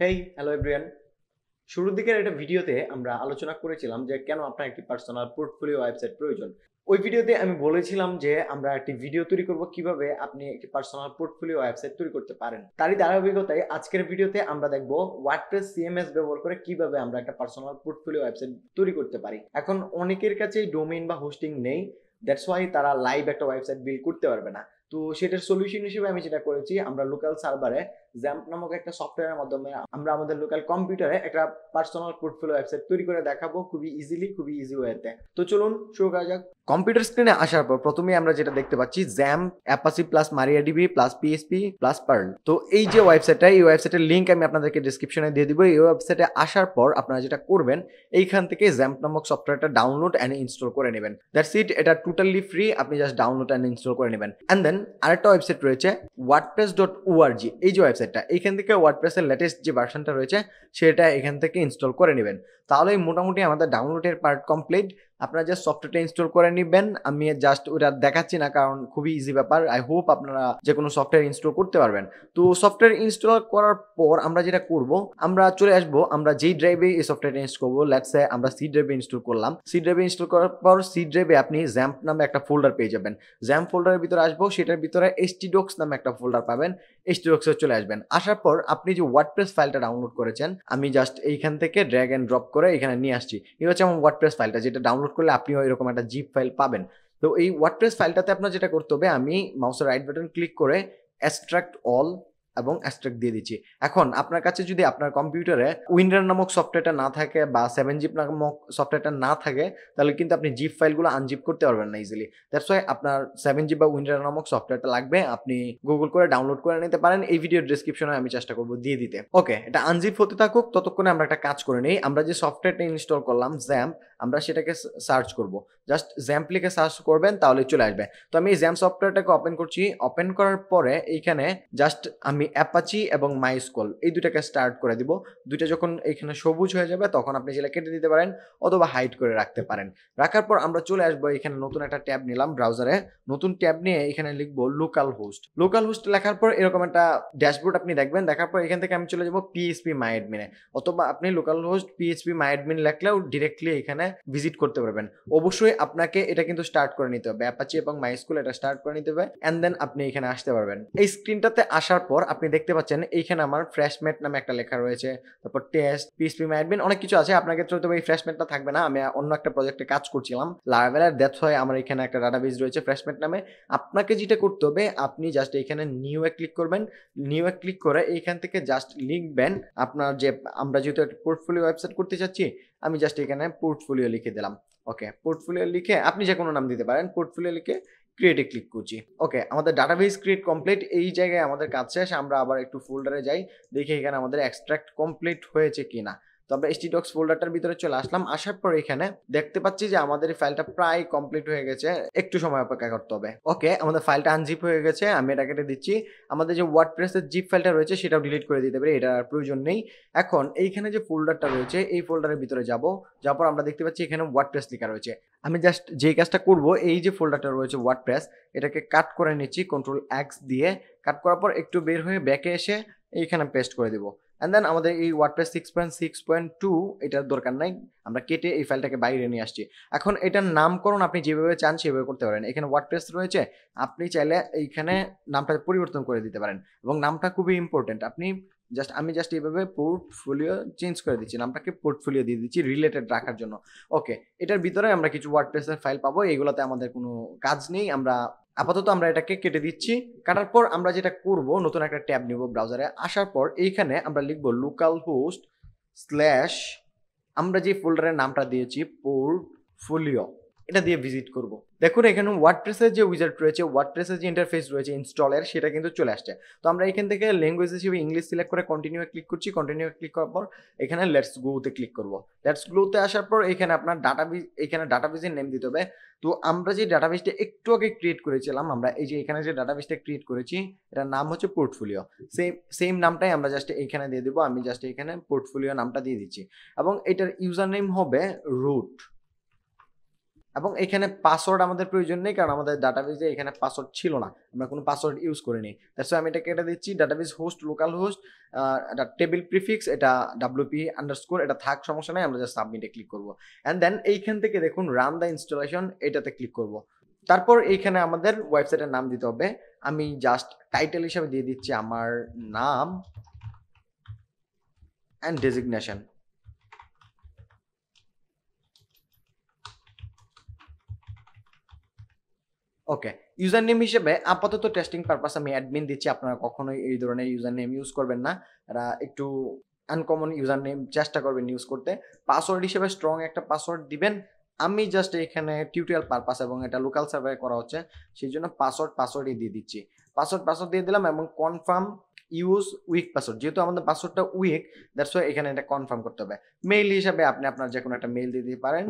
Hey hello everyone. শুরুর দিকের একটা ভিডিওতে আমরা আলোচনা করেছিলাম যে কেন আপনার একটি পার্সোনাল পোর্টফোলিও ওয়েবসাইট প্রয়োজন। ওই ভিডিওতে আমি বলেছিলাম যে আমরা একটি ভিডিও তৈরি করব কিভাবে আপনি একটি পার্সোনাল পোর্টফোলিও ওয়েবসাইট তৈরি করতে পারেন। তারই ধারাবাহিকতায় আজকের ভিডিওতে আমরা দেখব ওয়ার্ডপ্রেস সিএমএস ব্যবহার করে কিভাবে আমরা একটা পার্সোনাল পোর্টফোলিও ওয়েবসাইট তৈরি করতে পারি। এখন অনেকের কাছেই ডোমেইন বা হোস্টিং নেই, দ্যাটস ওয়াই তারা লাইভ একটা ওয়েবসাইট বিল্ড করতে পারবে না। তো সেটার সলিউশন হিসেবে আমি যেটা করেছি, আমরা লোকাল সার্ভারে জ্যাম্প নামক একটা সফটওয়্যারের মাধ্যমে আমরা আমাদের লোকাল কম্পিউটারে একটা পার্সোনাল পোর্টফোলিও ওয়েবসাইট তৈরি করে দেখাবো খুবই ইজি ওয়েতে। তো চলুন শুরু করা যাক। কম্পিউটার স্ক্রিনে আসার পর প্রথমে আমরা যেটা দেখতে পাচ্ছি XAMPP, Apache plus MariaDB plus PHP plus Perl. তো এই যে ওয়েবসাইটটা, এই ওয়েবসাইটের লিঙ্ক আমি আপনাদেরকে ডিসক্রিপশনে দিয়ে দিব। এই ওয়েবসাইটে আসার পর আপনারা যেটা করবেন, এইখান থেকে জ্যাম্প নামক সফটওয়্যারটা ডাউনলোড অ্যান্ড ইনস্টল করে নেবেন। দ্যাটস ইট, এটা টোটালি ফ্রি, আপনি জাস্ট ডাউনলোড অ্যান্ড ইনস্টল করে নেবেন। অ্যান্ড দেন আরেকটা ওয়েবসাইট রয়েছে wordpress.org। এই যে ওয়েবসাইটটা, এইখান থেকে ওয়ার্ডপ্রেসের লেটেস্ট যে ভার্সনটা রয়েছে সেটা এখান থেকে ইনস্টল করে নেবেন। তাহলে মোটামুটি আমাদের ডাউনলোডের পার্ট কমপ্লিট। আপনারা জাস্ট সফটওয়্যারটা ইনস্টল করে নেবেন। আমি জাস্ট ওটা দেখাচ্ছি না, কারণ খুবই ইজি ব্যাপার। আই হোপ আপনারা যে কোনো সফটওয়্যার ইনস্টল করতে পারবেন। তো সফটওয়্যার ইনস্টল করার পর আমরা যেটা করব, আমরা চলে আসবো, আমরা যেই ড্রাইভে এই সফটওয়্যারটা ইনস্টল করবো, লেটস সে আমরা সি ড্রাইভে ইনস্টল করলাম। সি ড্রাইভে ইনস্টল করার পর সি ড্রাইভে আপনি জ্যাম্প নামে একটা ফোল্ডার পেয়ে যাবেন। জ্যাম্প ফোল্ডারের ভিতরে আসবো, সেটার ভিতরে htdocs নামে একটা ফোল্ডার পাবেন। htdocs এ চলে আসবেন। আসার পর আপনি যে ওয়ার্ডপ্রেস ফাইলটা ডাউনলোড করেছেন, আমি জাস্ট এইখান থেকে ড্র্যাগ এন্ড ড্রপ করে এখানে নিয়ে আসছি। এই হচ্ছে আমার ওয়ার্ডপ্রেস ফাইলটা, যেটা ডাউনলোড করলে আপনিও এরকম একটা জিপ ফাইল পাবেন। তো এই ওয়ার্ডপ্রেস ফাইলটাতে আপনার যেটা করতে হবে, আমি মাউসের রাইট বাটন ক্লিক করে এক্সট্রাক্ট অল এবং এক্সট্রাক্ট দিয়ে দিচ্ছি। এখন আপনার কাছে যদি আপনার কম্পিউটারে উইন্ডার নামক সফটওয়্যারটা না থাকে বা 7zip নামক সফটওয়্যারটা না থাকে, তাহলে কিন্তু আপনি জিপ ফাইলগুলো আনজিপ করতে পারবেন না ইজিলি। দ্যাটস ওয়াই আপনার 7zip বা উইন্ডার নামক সফটওয়্যারটা লাগবে। আপনি গুগল করে ডাউনলোড করে নিতে পারেন। এই ভিডিওর ডেসক্রিপশনে আমি চেষ্টা করব দিয়ে দিতে। ওকে, এটা আনজিপ হতে থাকুক, ততক্ষণে আমরা একটা কাজ করে নিই। আমরা যে সফটওয়্যারটা ইনস্টল করলাম জ্যাম্প, আমরা সেটাকে সার্চ করব। জাস্ট জ্যাম্প লিখে সার্চ করবেন, তাহলে চলে আসবে। তো আমি এই জ্যাম্প সফটওয়্যারটাকে ওপেন করছি। ওপেন করার পরে এইখানে জাস্ট আমি অ্যাপাচি এবং মাইস্কল এই দুটাকে স্টার্ট করে দিব। দুইটা যখন এখানে সবুজ হয়ে যাবে, তখন আপনি যেটা কেটে দিতে পারেন অথবা হাইড করে রাখতে পারেন। রাখার পর আমরা চলে আসবো, এখানে নতুন একটা ট্যাব নিলাম ব্রাউজারে। নতুন ট্যাব নিয়ে এখানে লিখবো লোকাল হোস্ট। লোকাল হোস্ট লেখার পর এরকম একটা ড্যাশবোর্ড আপনি দেখবেন। দেখার পর এখান থেকে আমি চলে যাবো পিএইচপি মাই অ্যাডমিনে, অথবা আপনি local host PHP my admin লেখলেও ডিরেক্টলি এখানে ভিজিট করতে পারবেন। অবশ্যই আপনাকে এটা কিন্তু স্টার্ট করে নিতে হবে, অ্যাপাচি এবং মাইস্কুল এটা স্টার্ট করে নিতে হবে, এন্ড দেন আপনি এখানে আসতে পারবেন। এই স্ক্রিনটাতে আসার পর আপনি দেখতে পাচ্ছেন এইখানে আমার ফ্রেশমেট নামে একটা লেখা রয়েছে, তারপর টেস্ট, পিএইচপি মাই অ্যাডমিন, অনেক কিছু আছে। আপনার ক্ষেত্রে তো এই ফ্রেশমেটটা থাকবে না, আমি অন্য একটা প্রজেক্টে কাজ করছিলাম লারাভেলার, দ্যাটস ওয়াই আমার এখানে একটা ডাটাবেস রয়েছে ফ্রেশমেট নামে। আপনাকে যেটা করতে হবে, আপনি জাস্ট এখানে নিউ এ ক্লিক করবেন। নিউ এ ক্লিক করে এইখান থেকে জাস্ট লিখবেন আপনার যে, আমরা যেহেতু একটা পোর্টফোলিও ওয়েবসাইট করতে চাচ্ছি, আমি জাস্ট এখানে পোর্টফোলিও লিখে দিলাম। ওকে, পোর্টফোলিও লিখে আপনি যে কোনো নাম দিতে পারেন, পোর্টফোলিও লিখে ক্রিয়েটে ক্লিক করছি। ওকে, আমাদের ডাটাবেস ক্রিয়েট কমপ্লিট। এই জায়গায় আমাদের কাজ শেষ। আমরা আবার একটু ফোল্ডারে যাই, দেখি এখানে আমাদের এক্সট্রাক্ট কমপ্লিট হয়েছে কিনা। তো আমরা htdocs ফোল্ডারটার ভিতরে চলে আসলাম। আসার পর এখানে দেখতে পাচ্ছি যে আমাদের এই ফাইলটা প্রায় কমপ্লিট হয়ে গেছে, একটু সময় অপেক্ষা করতে হবে। ওকে, আমাদের ফাইলটা আনজিপ হয়ে গেছে, আমি এটা কেটে দিচ্ছি। আমাদের যে ওয়ার্ডপ্রেসের জিপ ফাইলটা রয়েছে সেটাও ডিলিট করে দিতে পারি, এটার প্রয়োজন নেই। এখন এইখানে যে ফোল্ডারটা রয়েছে, এই ফোল্ডারের ভিতরে যাব। যাওয়ার পর আমরা দেখতে পাচ্ছি এখানে ওয়ার্ডপ্রেস লেখা রয়েছে। আমি জাস্ট যেই কাজটা করব, এই যে ফোল্ডারটা রয়েছে ওয়ার্ডপ্রেস, এটাকে কাট করে নিচ্ছি কন্ট্রোল এক্স দিয়ে। কাট করার পর একটু বের হয়ে ব্যাকে এসে এইখানে পেস্ট করে দিব। অ্যান্ড দেন আমাদের এই ওয়ার্ডপ্রেস 6.6.2 এটার দরকার নাই, আমরা কেটে এই ফাইলটাকে বাইরে নিয়ে আসছি। এখন এটার নামকরণ আপনি যেভাবে চান সেভাবে করতে পারেন। এখানে ওয়ার্ডপ্রেস রয়েছে, আপনি চাইলে এইখানে নামটা পরিবর্তন করে দিতে পারেন, এবং নামটা খুবই ইম্পর্টেন্ট। আপনি আমি জাস্ট এইভাবে পোর্টফোলিও চেঞ্জ করে দিচ্ছি, নামটাকে পোর্টফোলিও দিয়ে দিচ্ছি রিলেটেড রাখার জন্য। ওকে, এটার ভিতরে আমরা কিছু ওয়ার্ডপ্রেসের ফাইল পাবো, এগুলোতে আমাদের কোনো কাজ নেই। আমরা আপাতত আমরা এটাকে কেটে দিচ্ছি। কাটার পর আমরা যেটা করব, নতুন একটা ট্যাব নিব ব্রাউজারে। আসার পর এইখানে আমরা লিখব লোকাল হোস্ট স্ল্যাশ, আমরা যে ফোল্ডারের নামটা দিয়েছি পোর্টফোলিও, এটা দিয়ে ভিজিট করব। দেখুন এখানে ওয়ার্ডপ্রেসের যে উইজার্ড রয়েছে, ওয়ার্ডপ্রেসের যে ইন্টারফেস রয়েছে ইনস্টলের, সেটা কিন্তু চলে আসছে। তো আমরা এখান থেকে ল্যাঙ্গুয়েজ হিসেবে ইংলিশ সিলেক্ট করে কন্টিনিউ ক্লিক করছি। কন্টিনিউ ক্লিক করার পর এখানে লেটস গোতে ক্লিক করব। লেটস গোতে আসার পর এখানে আপনার ডাটাবেস, এখানে ডাটাবেসের নেম দিতে হবে। তো আমরা যে ডাটাবেসটা একটু আগে ক্রিয়েট করেছিলাম, আমরা এই যে এখানে যে ডাটাবেসটা ক্রিয়েট করেছি, এটার নাম হচ্ছে পোর্টফোলিও। সেম নামটাই আমরা জাস্ট এইখানে দিয়ে দেবো। আমি জাস্ট এখানে পোর্টফোলিও নামটা দিয়ে দিচ্ছি, এবং এটার ইউজার নেম হবে রুট। এবং এখানে পাসওয়ার্ড আমাদের প্রয়োজন নেই, কারণ আমাদের ডাটাবেজে এখানে পাসওয়ার্ড ছিল না, আমরা কোনো পাসওয়ার্ড ইউজ করিনি। দ্যাটস আমি এটা কেটে দিচ্ছি। ডাটাবেজ হোস্ট, লোকাল হোস্ট, এটা টেবিল প্রিফিক্স, এটা WP আন্ডারস্কোর, এটা থাক, সমস্যা নেই, আমরা জাস্ট সাবমিটে ক্লিক করব। অ্যান্ড দেন এইখান থেকে দেখুন রান দ্য ইনস্টলেশন, এটাতে ক্লিক করব। তারপর এইখানে আমাদের ওয়েবসাইটের নাম দিতে হবে। আমি জাস্ট টাইটেল হিসাবে দিয়ে দিচ্ছি আমার নাম and designation. Okay, user name হিসেবে আপাতত টেস্টিং পারপাস আমি অ্যাডমিন দিচ্ছি। আপনারা কখনোই এই ধরনের ইউজার নেম ইউজ করবেন না, এরা একটু আনকমন ইউজার নেম চেষ্টা করবেন ইউজ করতে। পাসওয়ার্ড হিসেবে স্ট্রং একটা পাসওয়ার্ড দিবেন। আমি জাস্ট এখানে টিউটোরিয়াল পারপাস এবং এটা লোকাল সার্ভারে করা হচ্ছে, সেই জন্য পাসওয়ার্ডই দিয়ে দিচ্ছি। পাসওয়ার্ড দিয়ে দিলাম এবং কনফার্ম ইউজ উইক পাসওয়ার্ড, যেহেতু আমাদের পাসওয়ার্ডটা উইক, দ্যাটস ওয়াই এখানে এটা কনফার্ম করতে হবে। মেইল হিসাবে আপনি আপনার যে কোনো একটা মেইল দিয়ে দিতে পারেন।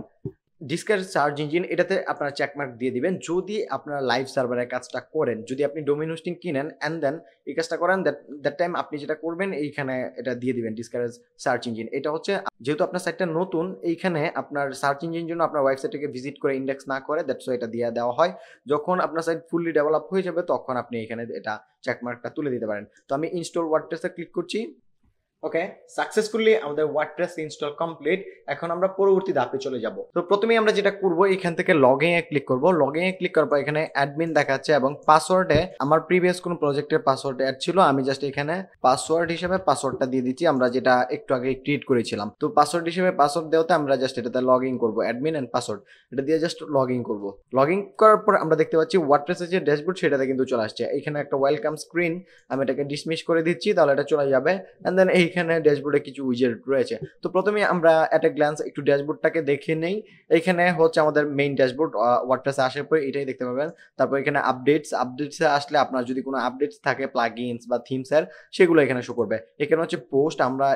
ডিসকাস সার্চ ইঞ্জিন, এটাতে আপনারা চেকমার্ক দিয়ে দিবেন যদি আপনারা লাইভ সার্ভারের কাজটা করেন। যদি আপনি ডোমেইন হোস্টিং কিনেন অ্যান্ড দেন এই কাজটা করেন, দ্যাট টাইম আপনি যেটা করবেন এইখানে এটা দিয়ে দিবেন ডিসকাস সার্চ ইঞ্জিন। এটা হচ্ছে যেহেতু আপনার সাইটটা নতুন, এইখানে আপনার সার্চ ইঞ্জিন জন্য আপনার ওয়েবসাইটকে ভিজিট করে ইন্ডেক্স না করে, দ্যাটস ওয়াই এটা দিয়ে দেওয়া হয়। যখন আপনার সাইট ফুললি ডেভেলপ হয়ে যাবে তখন আপনি এখানে এটা চেকমার্কটা তুলে দিতে পারেন। তো আমি ইনস্টল ওয়ার্ডপ্রেসে ক্লিক করছি। ওকে, সাকসেসফুলি আমাদের ওয়ার্ডপ্রেস ইনস্টল কমপ্লিট। এখন আমরা পরবর্তী ধাপে চলে যাব। তো প্রথমেই আমরা যেটা করব, এখান থেকে লগইন এ ক্লিক করব। লগইন এ ক্লিক করার পর এখানে অ্যাডমিন দেখাচ্ছে এবং পাসওয়ার্ডে আমার প্রিভিয়াস কোনো প্রজেক্টের পাসওয়ার্ড অ্যাড ছিল, আমি জাস্ট এখানে পাসওয়ার্ড হিসেবে পাসওয়ার্ডটা দিয়ে দিচ্ছি, আমরা যেটা একটু আগে ক্রিয়েট করেছিলাম। তো পাসওয়ার্ড হিসেবে পাসওয়ার্ড দেওয়াতে আমরা জাস্ট এটাতে লগইন করব, অ্যাডমিন এন্ড পাসওয়ার্ড এটা দিয়ে জাস্ট লগইন করব। লগইন করার পর আমরা দেখতে পাচ্ছি ওয়ার্ডপ্রেসের যে ড্যাশবোর্ড সেটাতে কিন্তু চলে আসছে। এখানে একটা ওয়েলকাম স্ক্রিন, আমি এটাকে ডিসমিস করে দিচ্ছি, তাহলে এটা চলে যাবে। এন্ড দেন এইখানে ড্যাশবোর্ডে কিছু উইজেট রয়েছে। তো প্রথমে আমরা এট এ গ্ল্যান্স একটু ড্যাশবোর্ডটাকে দেখে নেই। এখানে হচ্ছে আমাদের মেইন ড্যাশবোর্ড, ওয়ার্ডপ্রেসে আসার পরে এটাই দেখতে পাবেন। তারপর এখানে আপডেটসে আসলে আপনার যদি কোনো আপডেটস থাকে প্লাগইনস বা থিমসের, সেগুলো এখানে শো করবে। এখানে হচ্ছে পোস্ট, আমরা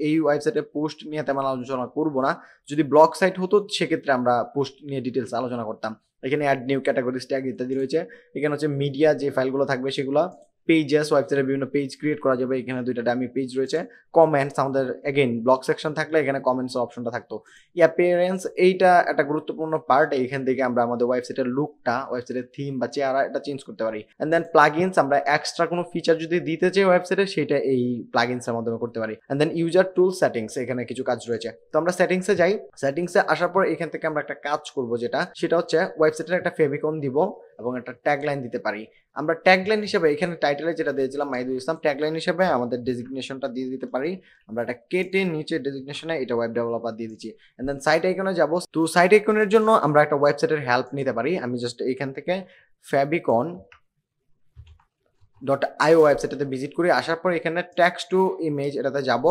এই ওয়েবসাইটে পোস্ট নিয়ে তেমন আলোচনা করব না। যদি ব্লগ সাইট হতো সেক্ষেত্রে আমরা পোস্ট নিয়ে ডিটেলস আলোচনা করতাম। এখানে অ্যাড নিউ ক্যাটাগরিজ ট্যাগ ইত্যাদি রয়েছে। এখানে হচ্ছে মিডিয়া যে ফাইলগুলো থাকবে সেগুলো, পেজেস, ওয়েবসাইটে বিভিন্ন পেজ ক্রিয়েট করা যাবে, এখানে দুইটা ডামি পেজ রয়েছে। কমেন্টস, আমাদের এগেইন ব্লগ সেকশন থাকলে এখানে কমেন্টস অপশনটা থাকতো। অ্যাপিয়ারেন্স, এইটা একটা গুরুত্বপূর্ণ পার্ট। এইখান থেকে আমরা আমাদের ওয়েবসাইটের লুকটা, ওয়েবসাইটের থিম বা চেহারা এটা চেঞ্জ করতে পারি। এন্ড দেন প্লাগইনস, আমরা এক্সট্রা কোনো ফিচার যদি দিতে চাই ওয়েবসাইটে সেটা এই প্লাগইনসের মাধ্যমে করতে পারি। And then user tool settings, এখানে কিছু কাজ রয়েছে। তো আমরা সেটিংসে যাই। সেটিংসে আসার পর এখান থেকে আমরা একটা কাজ করব, সেটা হচ্ছে ওয়েবসাইটের একটা ফেভিকন দিব এবং একটা ট্যাগলাইন দিতে পারি। আমরা ট্যাগলাইন হিসেবে এখানে টাইটেলে যেটা দিয়েছিলাম মাহিদুল ইসলাম, ট্যাগলাইন হিসেবে আমাদের ডেজিগনেশনটা দিয়ে দিতে পারি। আমরা এটা কেটে নিচে ডেজিগনেশনে এটা ওয়েব ডেভেলপার দিয়ে দিচ্ছি। এন্ড দেন সাইট আইকনে যাব। তো সাইট আইকনের জন্য আমরা একটা ওয়েবসাইটের হেল্প নিতে পারি। আমি জাস্ট এখান থেকে favicon.io ওয়েবসাইটটাতে ভিজিট করি। আসার পর এখানে টেক্সট টু ইমেজ এটাতে যাব।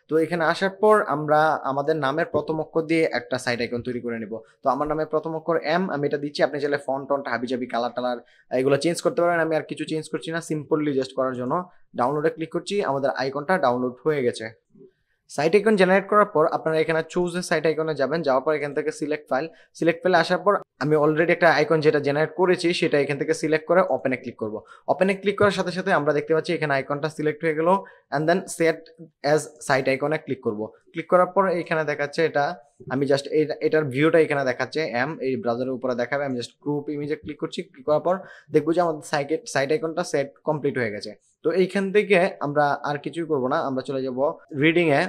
তো এখানে আসার পর আমরা আমাদের নামের প্রথম অক্ষর দিয়ে একটা সাইট আইকন তৈরি করে নিব। তো আমার নামের প্রথম অক্ষর এম, আমি এটা দিচ্ছি। আপনি চাইলে ফন্ট হাবিজাবি কালার টালার এগুলো চেঞ্জ করতে পারেন। আমি আর কিছু চেঞ্জ করছি না, সিম্পলি জাস্ট করার জন্য ডাউনলোডে ক্লিক করছি। আমাদের আইকনটা ডাউনলোড হয়ে গেছে। সাইট আইকন জেনারেট করার পর আপনারা এখানে চুজ এ সাইট আইকনে যাবেন। যাওয়ার পর এখান থেকে সিলেক্ট ফাইলে আসার পর আমি অলরেডি একটা আইকন যেটা জেনারেট করেছি সেটা এখান থেকে সিলেক্ট করে ওপেনে ক্লিক করব। ওপেনে ক্লিক করার সাথে সাথে আমরা দেখতে পাচ্ছি এখানে আইকনটা সিলেক্ট হয়ে গেল। And then set as site আইকনে ক্লিক করব। ক্লিক করার পর এখানে দেখাচ্ছে এটা, আমি জাস্ট এটার ভিউটা এখানে দেখাচ্ছে এই ব্রাউজারের উপরে দেখাবে। আমি জাস্ট গ্রুপ ইমেজে ক্লিক করছি। ক্লিক করার পর দেখবো যে আমাদের সাইট আইকনটা সেট কমপ্লিট হয়ে গেছে। তো এইখান থেকে আমরা আর কিছুই করব না, আমরা চলে যাব রিডিং এ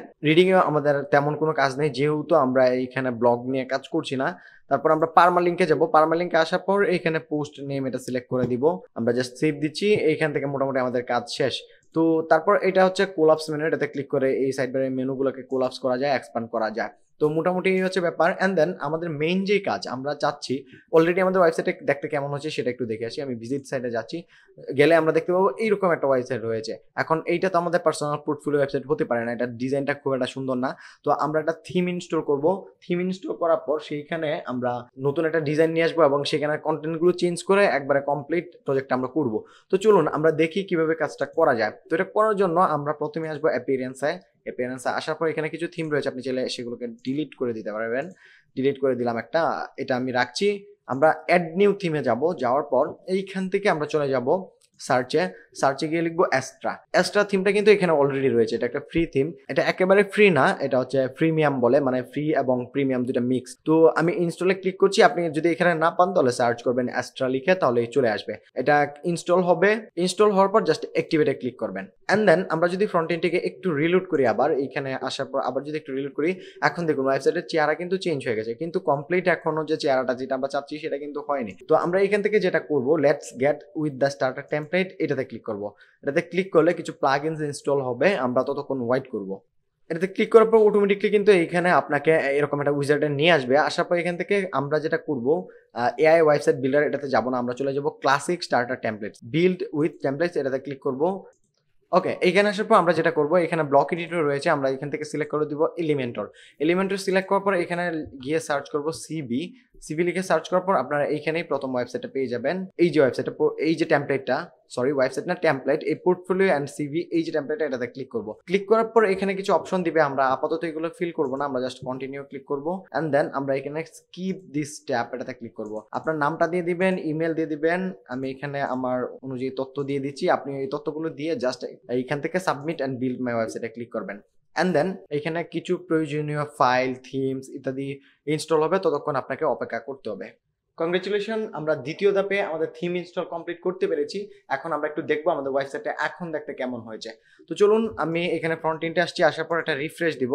আমাদের তেমন কোনো কাজ নেই, যেহেতু আমরা এইখানে ব্লগ নিয়ে কাজ করছি না। তারপর আমরা পারমালিঙ্কে যাব। পারমালিঙ্কে আসার পর এখানে পোস্ট নেম এটা সিলেক্ট করে দিব। আমরা জাস্ট সেভ দিচ্ছি। এইখান থেকে মোটামুটি আমাদের কাজ শেষ। তো তারপর এটা হচ্ছে কোলাপস মেনু, এটাতে ক্লিক করে এই সাইড বারের মেনুগুলোকে কোলাপস করা যায়, এক্সপ্যান্ড করা যায়। তো মোটামুটি এই হচ্ছে ব্যাপার। এন্ড দেন আমাদের মেইন যে কাজ আমরা চাচ্ছি, অলরেডি আমাদের ওয়েবসাইটে দেখতে কেমন হচ্ছে সেটা একটু দেখে আসি। আমি ভিজিট সাইটে যাচ্ছি, গেলে আমরা দেখতে পাবো এইরকম একটা ওয়েবসাইট রয়েছে। এখন এইটা তো আমাদের পার্সোনাল পোর্টফোলিও ওয়েবসাইট হতে পারে না, এটা ডিজাইনটা খুব একটা সুন্দর না। তো আমরা একটা থিম ইনস্টল করব। থিম ইনস্টল করার পর সেইখানে আমরা নতুন একটা ডিজাইন নিয়ে আসবো এবং সেখানে কন্টেন্টগুলো চেঞ্জ করে একবারে কমপ্লিট প্রজেক্টটা আমরা করব। তো চলুন আমরা দেখি কিভাবে কাজটা করা যায়। তো এটা করার জন্য আমরা প্রথমে আসবো অ্যাপিয়ারেন্সে আসার পর এখানে কিছু থিম রয়েছে, আপনি চাইলে সেগুলোকে ডিলিট করে দিতে পারবেন। ডিলিট করে দিলাম একটা, এটা আমি রাখছি। আমরা অ্যাড নিউ থিমে যাব। যাওয়ার পর এইখান থেকে আমরা চলে যাব সার্চে গিয়ে লিখবো অ্যাস্ট্রা থিমটা কিন্তু এখানে অলরেডি রয়েছে, এটা একটা ফ্রি থিম, এটা একেবারে ফ্রি না, এটা হচ্ছে প্রিমিয়াম বলে, মানে ফ্রি এবং প্রিমিয়াম দুটা মিক্স। তো আমি ইনস্টলে ক্লিক করছি, আপনি যদি এখানে না পান তাহলে সার্চ করবেন অ্যাস্ট্রা লিখে, তাহলে চলে আসবে। এটা ইনস্টল হবে, ইনস্টল হওয়ার পর জাস্ট অ্যাক্টিভেটে ক্লিক করবেন। এন্ড দেন আমরা যদি ফ্রন্ট এন্ডটিকে একটু রিলোড করি, আবার এইখানে আসার পর আবার যদি একটু রিলোড করি, এখন দেখুন ওয়েবসাইটের চেহারা কিন্তু চেঞ্জ হয়ে গেছে, কিন্তু কমপ্লিট এখনো যে চেহারাটা যেটা আমরা চাচ্ছি সেটা কিন্তু হয়নি। তো আমরা এখান থেকে যেটা করব, let's get with the starter template, এটাতে ক্লিক করব। এটাতে ক্লিক করলে কিছু প্লাগইনস ইনস্টল হবে, আমরা ততক্ষণ ওয়েট করব। এটাতে ক্লিক করার পর অটোমেটিকলি কিন্তু এইখানে আপনাকে এরকম একটা উইজার্ডে নিয়ে আসবে। আসার পর এখান থেকে আমরা যেটা করব, এআই ওয়েবসাইট বিল্ডার এটাতে যাব না, আমরা চলে যাব classic starter templates, build with templates, এটাতে ক্লিক করব। ওকে, এইখানে আসার পর আমরা যেটা করব, এখানে ব্লক এডিটর রয়েছে, আমরা এখান থেকে সিলেক্ট করে দিব এলিমেন্টর সিলেক্ট করার পর এখানে গিয়ে সার্চ করব সিবি লিখে সার্চ করার পর আপনারা এইখানেই প্রথম ওয়েবসাইটটা পেয়ে যাবেন। এই যে ওয়েবসাইটটা, এই যে টেমপ্লেটটা, সরি ওয়েবসাইট না টেমপ্লেট, এই পোর্টফোলিও অ্যান্ড সিভি, এই যে টেমপ্লেটটা, এটাতে ক্লিক করব। ক্লিক করার পর এখানে কিছু অপশন দিবে, আমরা আপাতত এগুলো ফিল করব না, আমরা জাস্ট কন্টিনিউ ক্লিক করব। এন্ড দেন আমরা এখানে স্কিপ দিস স্টেপ, এটাতে ক্লিক করব। আপনার নামটা দিয়ে দিবেন, ইমেল দিয়ে দিবেন, আমি এখানে আমার অনুযায়ী তথ্য দিয়ে দিচ্ছি, আপনি এই তথ্যগুলো দিয়ে জাস্ট এইখান থেকে সাবমিট অ্যান্ড বিল্ড মাই ওয়েবসাইটে ক্লিক করবেন। অ্যান্ড দেন এখানে কিছু প্রয়োজনীয় ফাইল, থিমস ইত্যাদি ইনস্টল হবে, ততক্ষণ আপনাকে অপেক্ষা করতে হবে। কংগ্রেচুলেশন, আমরা দ্বিতীয় ধাপে আমাদের থিম ইনস্টল কমপ্লিট করতে পেরেছি। এখন আমরা একটু দেখবো আমাদের ওয়েবসাইটটা এখন দেখতে কেমন হয়েছে। তো চলুন, আমি এখানে ফ্রন্ট এন্ডে আসছি, আসার পর একটা রিফ্রেশ দিব।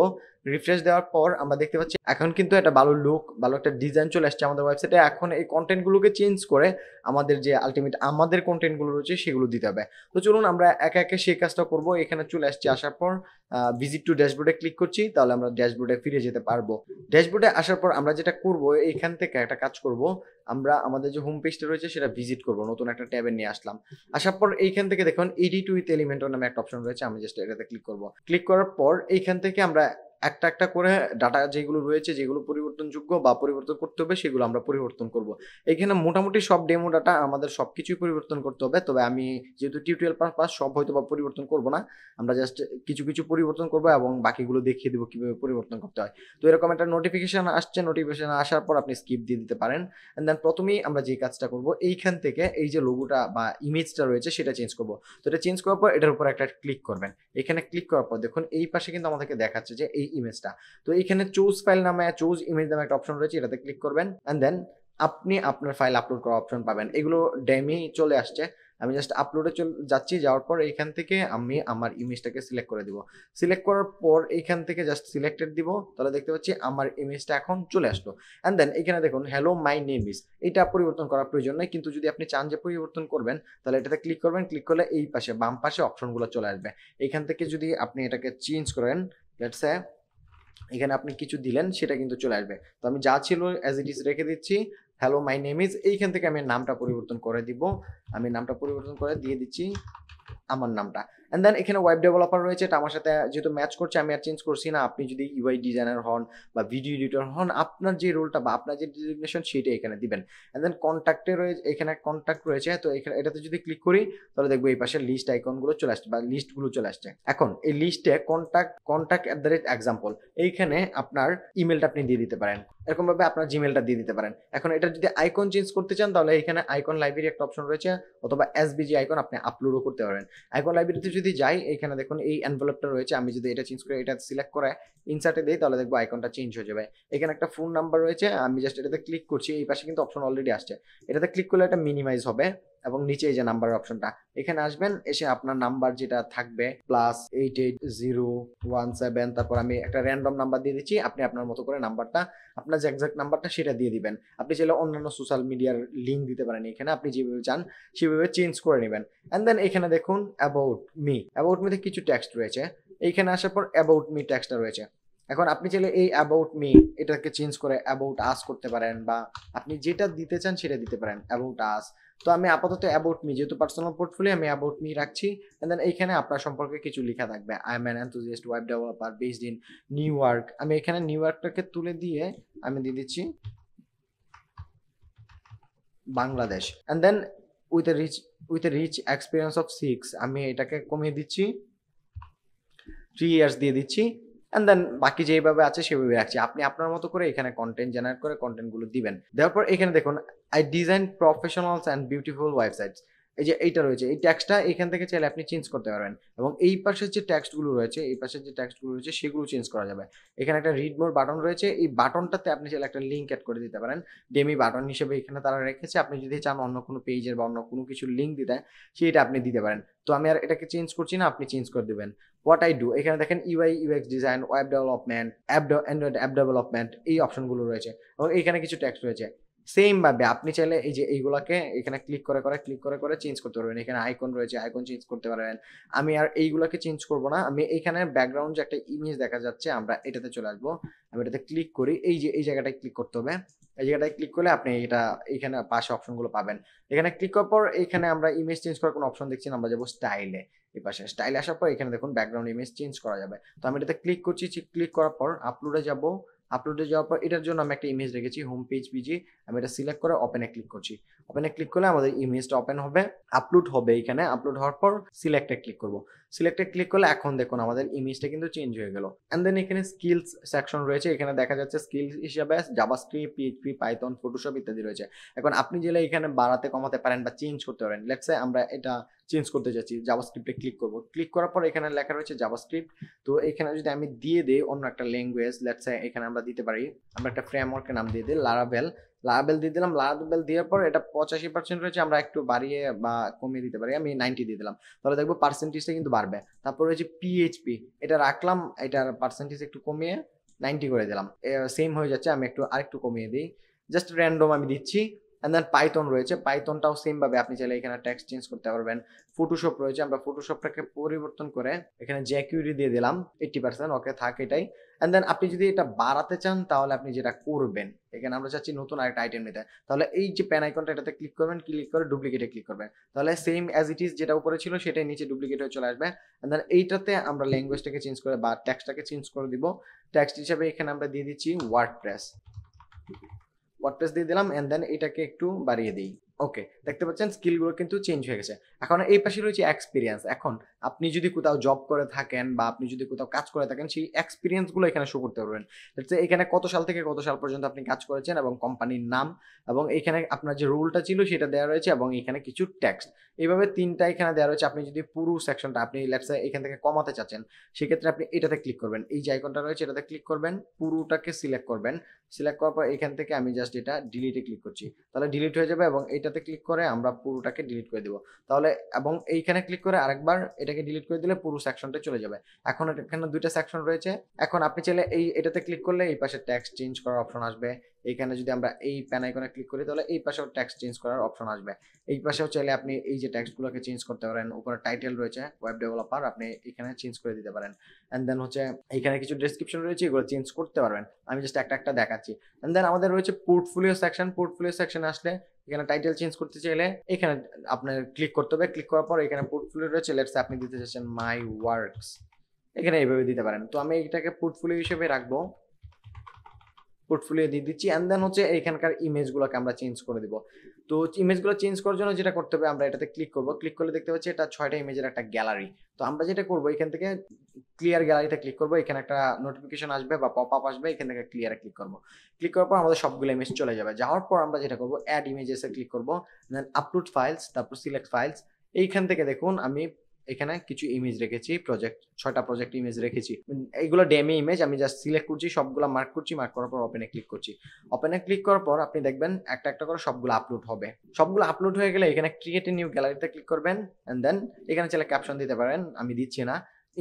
রিফ্রেশ দেওয়ার পর আমরা দেখতে পাচ্ছি এখন কিন্তু একটা ভালো লুক, ভালো একটা ডিজাইন চলে আসছে আমাদের ওয়েবসাইটে। এখন এই কন্টেন্টগুলোকে চেঞ্জ করে আমাদের যে আলটিমেট আমাদের কন্টেন্টগুলো রয়েছে সেগুলো দিতে হবে। তো চলুন আমরা একে একে সেই কাজটা করবো। এখানে চলে আসছি, আসার পর ভিজিট টু ড্যাশবোর্ডে ক্লিক করছি, তাহলে আমরা ড্যাশবোর্ডে ফিরে যেতে পারবো। ড্যাশবোর্ডে আসার পর আমরা যেটা করব, এখান থেকে একটা কাজ করব, আমরা আমাদের যে হোম পেজটা রয়েছে সেটা ভিজিট করব। নতুন একটা ট্যাবে নিয়ে আসলাম, আসার পর এইখান থেকে দেখুন এডিট উইথ এলিমেন্টর নামে একটা অপশন রয়েছে, আমি জাস্ট এটাতে ক্লিক করব। ক্লিক করার পর এইখান থেকে আমরা একটা একটা করে ডাটা যেগুলো রয়েছে, যেগুলো পরিবর্তনযোগ্য বা পরিবর্তন করতে হবে, সেগুলো আমরা পরিবর্তন করব। এখানে মোটামুটি সব ডেমো ডাটা আমাদের সবকিছুই পরিবর্তন করতে হবে, তবে আমি যেহেতু টিউটোরিয়াল পারপাস সব হয়তো বা পরিবর্তন করব না, আমরা জাস্ট কিছু কিছু পরিবর্তন করব এবং বাকিগুলো দেখিয়ে দেবো কিভাবে পরিবর্তন করতে হয়। তো এরকম একটা নোটিফিকেশন আসছে, নোটিফিকেশন আসার পর আপনি স্কিপ দিয়ে দিতে পারেন। এন্ড দেন প্রথমেই আমরা যে কাজটা করব, এইখান থেকে এই যে লোগোটা বা ইমেজটা রয়েছে সেটা চেঞ্জ করব। তো এটা চেঞ্জ করার পর এটার উপর একটা ক্লিক করবেন। এখানে ক্লিক করার পর দেখুন এই পাশে কিন্তু আমাদেরকে দেখাচ্ছে যে এই ইমেজটা। তো এখানে চুজ ফাইল নামে, চুজ ইমেজ নামে একটা অপশন রয়েছে, এটাতে ক্লিক করবেন। এন্ড দেন আপনি আপনার ফাইল আপলোড করার অপশন পাবেন। এগুলো ডেমি চলে আসছে, আমি জাস্ট আপলোডে যাচ্ছি, যাওয়ার পর এইখান থেকে আমি আমার ইমেজটাকে সিলেক্ট করে দিব। সিলেক্ট করার পর এইখান থেকে জাস্ট সিলেক্টেড দিব, তাহলে দেখতে পাচ্ছি আমার ইমেজটা এখন চলে আসলো। অ্যান্ড দেন এখানে দেখুন হ্যালো মাই নেম ইজ, এটা পরিবর্তন করার প্রয়োজন নেই, কিন্তু যদি আপনি চান যে পরিবর্তন করবেন তাহলে এটাতে ক্লিক করবেন। ক্লিক করলে এই পাশে বাম পাশে অপশনগুলো চলে আসবে। এখান থেকে যদি আপনি এটাকে চেঞ্জ করেন, লেটস সে এখানে আপনি কিছু দিলেন, সেটা কিন্তু চলে আসবে। তো আমি যা ছিল অ্যাজ ইট ইজ রেখে দিচ্ছি, হ্যালো মাই নেম ইজ। এইখান থেকে আমি নামটা পরিবর্তন করে দিব, আমি নামটা পরিবর্তন করে দিয়ে দিচ্ছি আমার নামটা। এন্ড দেন এখানে ওয়েব ডেভেলপার রয়েছে, এটা আমার সাথে যেহেতু ম্যাচ করছে আমি আর চেঞ্জ করছি না। আপনি যদি ইউআই ডিজাইনার হন বা ভিডিও এডিটর হন, আপনার যে রোলটা বা আপনার যে ডিজিগনেশন সেটা এখানে দিবেন। এন্ড দেন কন্ট্যাক্টে রয়েছে, এখানে কন্ট্যাক্ট রয়েছে, তো এখানে এটাতে যদি ক্লিক করি তাহলে দেখবো এই পাশে লিস্ট আইকনগুলো চলে আসছে বা লিস্টগুলো চলে আসছে। এখন এই লিস্টে কন্ট্যাক্ট@এক্সাম্পল, এইখানে আপনার ইমেলটা আপনি দিয়ে দিতে পারেন, এরকম ভাবে আপনার জিমেলটা দিয়ে দিতে পারেন। এখন এটা যদি আইকন চেঞ্জ করতে চান তাহলে এখানে আইকন লাইব্রেরি একটা অপশন রয়েছে, অথবা এসবিজি আইকন আপনি আপলোডও করতে পারেন। আইকন লাইব্রেরিতে যদি যাই, এখানে দেখুন এই এনভেলপটা রয়েছে, আমি যদি এটা চেঞ্জ করে এটা সিলেক্ট করে ইনসার্টে দিই তাহলে দেখবো আইকনটা চেঞ্জ হয়ে যাবে। এখানে একটা ফোন নাম্বার রয়েছে, আমি জাস্ট এটাতে ক্লিক করছি, এই পাশে কিন্তু অপশন অলরেডি আসছে, এটাতে ক্লিক করলে এটা মিনিমাইজ হবে এবং নিচে এই যে নাম্বারের অপশনটা, এখানে আসবেন, এসে আপনার নাম্বার যেটা থাকবে +880117, তারপর আমি একটা র্যান্ডম নাম্বার দিয়ে দিচ্ছি, আপনি আপনার মতো করে নাম্বারটা, আপনার যে এক্সাক্ট নাম্বারটা সেটা দিয়ে দিবেন। আপনি চাইলে অন্যান্য সোশ্যাল মিডিয়ার লিঙ্ক দিতে পারেন, এখানে আপনি যেভাবে চান সেভাবে চেঞ্জ করে নেবেন। অ্যান্ড দেন এখানে দেখুন অ্যাবাউট মিতে কিছু টেক্সট রয়েছে, এইখানে আসার পর অ্যাবাউট মি টেক্সটটা রয়েছে। এখন আপনি চাইলে এই অ্যাবাউট মি এটাকে চেঞ্জ করে অ্যাবাউট আস করতে পারেন, বা আপনি যেটা দিতে চান সেটা দিতে পারেন, অ্যাবাউট আস। তো আমি আপাতত অ্যাবাউট মি, যেহেতু পার্সোনাল পোর্টফোলিও, আমি অ্যাবাউট মি রাখছি। এন্ড দেন এইখানে আপনার সম্পর্কে কিছু লেখা থাকবে, I am an enthusiast web developer based in New York. আমি এখানে নিউ ইয়র্কটাকে তুলে দিয়ে আমি দিয়ে দিচ্ছি Bangladesh. And then with a rich experience of 6, আমি এটাকে কমিয়ে দিচ্ছি 3 ইয়ার্স দিয়ে দিচ্ছি। অ্যান্ড দেন বাকি যেভাবে আছে সেভাবে রাখছি, আপনি আপনার মতো করে এখানে কন্টেন্ট জেনারেট করে কন্টেন্টগুলো দিবেন। দেওয়ার পর এখানে দেখুন I design professionals and beautiful websites, এই যে এইটা রয়েছে, এই টেক্সটটা এখান থেকে চাইলে আপনি চেঞ্জ করতে পারবেন এবং এই পাশের যে টেক্সটগুলো রয়েছে, এই পাশের যে টেক্সটগুলো রয়েছে সেগুলো চেঞ্জ করা যাবে। এখানে একটা রিড মোর বাটন রয়েছে, এই বাটনটাতে আপনি চাইলে একটা লিঙ্ক অ্যাড করে দিতে পারেন। ডেমি বাটন হিসেবে এখানে তারা রেখেছে, আপনি যদি চান অন্য কোনো পেজের বা অন্য কোনো কিছুর লিঙ্ক দিতে সেটা আপনি দিতে পারেন। তো আমি আর এটাকে চেঞ্জ করছি না, আপনি চেঞ্জ করে দিবেন। হোয়াট আই ডু, এখানে দেখেন UI UX design, web development, Android app development, এই অপশনগুলো রয়েছে এবং এখানে কিছু টেক্সট রয়েছে। সেম ভাবে আপনি চাইলে এই যে এইগুলাকে এখানে ক্লিক করে চেঞ্জ করতে পারবেন। এখানে আইকন রয়েছে, আইকন চেঞ্জ করতে পারবেন। আমি আর এইগুলাকে চেঞ্জ করব না, আমি এইখানে ব্যাকগ্রাউন্ড যে একটা ইমেজ দেখা যাচ্ছে আমরা এটাতে চলে আসবো। আমি এটাতে ক্লিক করি, এই যে এই জায়গাটায় ক্লিক করতে হবে। এই জায়গাটায় ক্লিক করলে আপনি এটা এইখানে পাশে অপশনগুলো পাবেন। এখানে ক্লিক করার পর এখানে আমরা ইমেজ চেঞ্জ করার কোনো অপশন দেখছি না, আমরা যাবো স্টাইলে। এই পাশে স্টাইলে আসার পর এখানে দেখুন ব্যাকগ্রাউন্ড ইমেজ চেঞ্জ করা যাবে। তো আমি এটাতে ক্লিক করছি, ক্লিক করার পর আপলোডে যাব। আপলোডে যাওয়ার পর এটার জন্য আমি একটা ইমেজ রেখেছি হোম পেজ পিজি, আমি এটা সিলেক্ট করে ওপেনে ক্লিক করছি। ওপেনে ক্লিক করলে আমাদের ইমেজটা ওপেন হবে, আপলোড হবে। এখানে আপলোড হওয়ার পর সিলেক্টে ক্লিক করব। সিলেক্টে ক্লিক করলে এখন দেখুন আমাদের ইমেজটা কিন্তু চেঞ্জ হয়ে গেল। এন্ড দেন এখানে স্কিলস সেকশন রয়েছে, এখানে দেখা যাচ্ছে স্কিলস হিসেবে জাভাস্ক্রিপ্ট, পিএইচপি, পাইথন, ফটোশপ ইত্যাদি রয়েছে। এখন আপনি চাইলে এখানে বাড়াতে কমাতে পারেন বা চেঞ্জ করতে পারেন। লেটস সে আমরা এটা চেঞ্জ করতে যাচ্ছি, জাভাস্ক্রিপ্টে ক্লিক করব। ক্লিক করার পর এখানে লেখা রয়েছে জাভাস্ক্রিপ্ট। তো এখানে যদি আমি দিয়ে দেই অন্য একটা ল্যাঙ্গুয়েজ, লেটস সে এখানে আমরা দিতে পারি, আমরা একটা ফ্রেমওয়ার্কের নাম দিয়ে দিই লারাভেল। লারাভেল দিয়ে দিলাম। লারাভেল দেওয়ার পর এটা 85% রয়েছে, আমরা একটু বাড়িয়ে বা কমিয়ে দিতে পারি। আমি 90 দিয়ে দিলাম, তাহলে দেখবো পার্সেন্টেজটা কিন্তু বাড়বে। তারপর রয়েছে পিএইচপি, এটা রাখলাম, এটার পার্সেন্টেজ একটু কমিয়ে 90 করে দিলাম। সেম হয়ে যাচ্ছে, আমি আরেকটু কমিয়ে দিই, জাস্ট র্যান্ডম আমি দিচ্ছি। এন্ড দেন পাইথন রয়েছে, পাইথনটাও সেম ভাবে আপনি চাইলে এখানে টেক্সট চেঞ্জ করতে পারবেন। ফটোশপ রয়েছে, আমরা ফটোশপটাকে পরিবর্তন করে এখানে জ্যাকুইরি দিয়ে দিলাম 80%, ওকে থাক এটাই। এন্ড দেন আপনি যদি এটা বাড়াতে চান তাহলে আপনি যেটা করবেন, এখানে আমরা চাচ্ছি নতুন আরেকটা আইটেম নিতে, তাহলে এই যে পেন আইকনটা এটাতে ক্লিক করবেন, ক্লিক করে ডুপ্লিকেটে ক্লিক করবেন, তাহলে সেম অ্যাজ ইট ইজ যেটা উপরে ছিল সেটাই নিচে ডুপ্লিকেট হয়ে চলে আসবে। এন্ড দেন এইটাতে আমরা ল্যাঙ্গুয়েজটাকে চেঞ্জ করে বা টেক্সটটাকে চেঞ্জ করে দিব। টেক্সট হিসেবে এখানে আমরা দিয়ে দিচ্ছি ওয়ার্ডপ্রেস দিয়ে দিলাম। এন্ড দেন এটাকে একটু বাড়িয়ে দিই। ওকে, দেখতে পাচ্ছেন স্কিলগুলো কিন্তু চেঞ্জ হয়ে গেছে। এখন এই পাশে রয়েছে এক্সপিরিয়েন্স। এখন আপনি যদি কোথাও জব করে থাকেন বা আপনি যদি কোথাও কাজ করে থাকেন, সেই এক্সপিরিয়েন্সগুলো এখানে শো করতে পারবেন। এখানে কত সাল থেকে কত সাল পর্যন্ত আপনি কাজ করেছেন এবং কোম্পানির নাম, এবং এখানে আপনার যে রোলটা ছিল সেটা দেওয়া রয়েছে, এবং এখানে কিছু টেক্সট। এইভাবে তিনটা এখানে দেওয়া রয়েছে। আপনি যদি পুরো সেকশনটা আপনি লেটস সে এখান থেকে কমাতে চাচ্ছেন, সেক্ষেত্রে আপনি এটাতে ক্লিক করবেন, এই যে আইকনটা রয়েছে এটাতে ক্লিক করবেন, পুরোটাকে সিলেক্ট করবেন। সিলেক্ট করার পর এখান থেকে আমি জাস্ট এটা ডিলিটে ক্লিক করছি, তাহলে ডিলিট হয়ে যাবে, এবং এইটাতে ক্লিক করে আমরা পুরোটাকে ডিলিট করে দেব তাহলে। এবং এইখানে ক্লিক করে আরেকবার এটাকে ডিলিট করে দিলে পুরো সেকশনটা চলে যাবে। এখন এখানে দুইটা সেকশন রয়েছে। এখন আপনি চাইলে এটাতে ক্লিক করলে এই পাশে টেক্সট চেঞ্জ করার অপশন আসবে। এইখানে যদি আমরা এই প্যান আইকনে ক্লিক করি তাহলে এই পাশেও টেক্সট চেঞ্জ করার অপশন আসবে। এই পাশেও চাইলে আপনি এই যে টেক্সটগুলোকে চেঞ্জ করতে পারেন। উপরে টাইটেল রয়েছে ওয়েব ডেভেলপার, আপনি এখানে চেঞ্জ করে দিতে পারেন। এন্ড দেন এখানে কিছু ডেসক্রিপশন রয়েছে, এগুলো চেঞ্জ করতে পারবেন। আমি জাস্ট একটা দেখাচ্ছি। এন্ড দেন আমাদের রয়েছে পোর্টফোলিও সেকশন। পোর্টফোলিও সেকশনে আসলে এখানে টাইটেল চেঞ্জ করতে চাইলে এখানে আপনার ক্লিক করতে হবে। ক্লিক করার পর এখানে পোর্টফোলিও রয়েছে, লেটস সে আপনি দিতে চাচ্ছেন মাই ওয়ার্কস, এখানে এইভাবে দিতে পারেন। তো আমি এটাকে পোর্টফোলিও হিসেবে রাখবো, পোর্টফোলিও দিয়ে দিচ্ছি। এন্ড দেন এখানকার ইমেজগুলোকে আমরা চেঞ্জ করে দিব। তো ইমেজগুলো চেঞ্জ করার জন্য যেটা করতে হবে, আমরা এটাতে ক্লিক করব। ক্লিক করলে দেখতে পাচ্ছি এটা 6টা ইমেজের একটা গ্যালারি। তো আমরা যেটা করব, এখান থেকে ক্লিয়ার গ্যালারিতে ক্লিক করব, এখানে একটা নোটিফিকেশন আসবে বা পপ আপ আসবে, এখান থেকে ক্লিয়ারে ক্লিক করব। ক্লিক করার পর আমাদের সবগুলো ইমেজ চলে যাবে। যাওয়ার পর আমরা যেটা করব, অ্যাড ইমেজেসে ক্লিক করব, দেন আপলোড ফাইলস, তারপর সিলেক্ট ফাইলস। এইখান থেকে দেখুন আমি এখানে কিছু ইমেজ রেখেছি, 6টা প্রজেক্ট ইমেজ রেখেছি। এইগুলো ডেমি ইমেজ, আমি জাস্ট সিলেক্ট করছি, সবগুলো মার্ক করছি, মার্ক করার পর ওপেনে ক্লিক করছি। ওপেনে ক্লিক করার পর আপনি দেখবেন একটা একটা করে সবগুলো আপলোড হবে। সবগুলো আপলোড হয়ে গেলে এখানে ক্রিয়েট এ নিউ গ্যালারিতে ক্লিক করবেন। এন্ড দেন এখানে চাইলে ক্যাপশন দিতে পারেন, আমি দিচ্ছি না।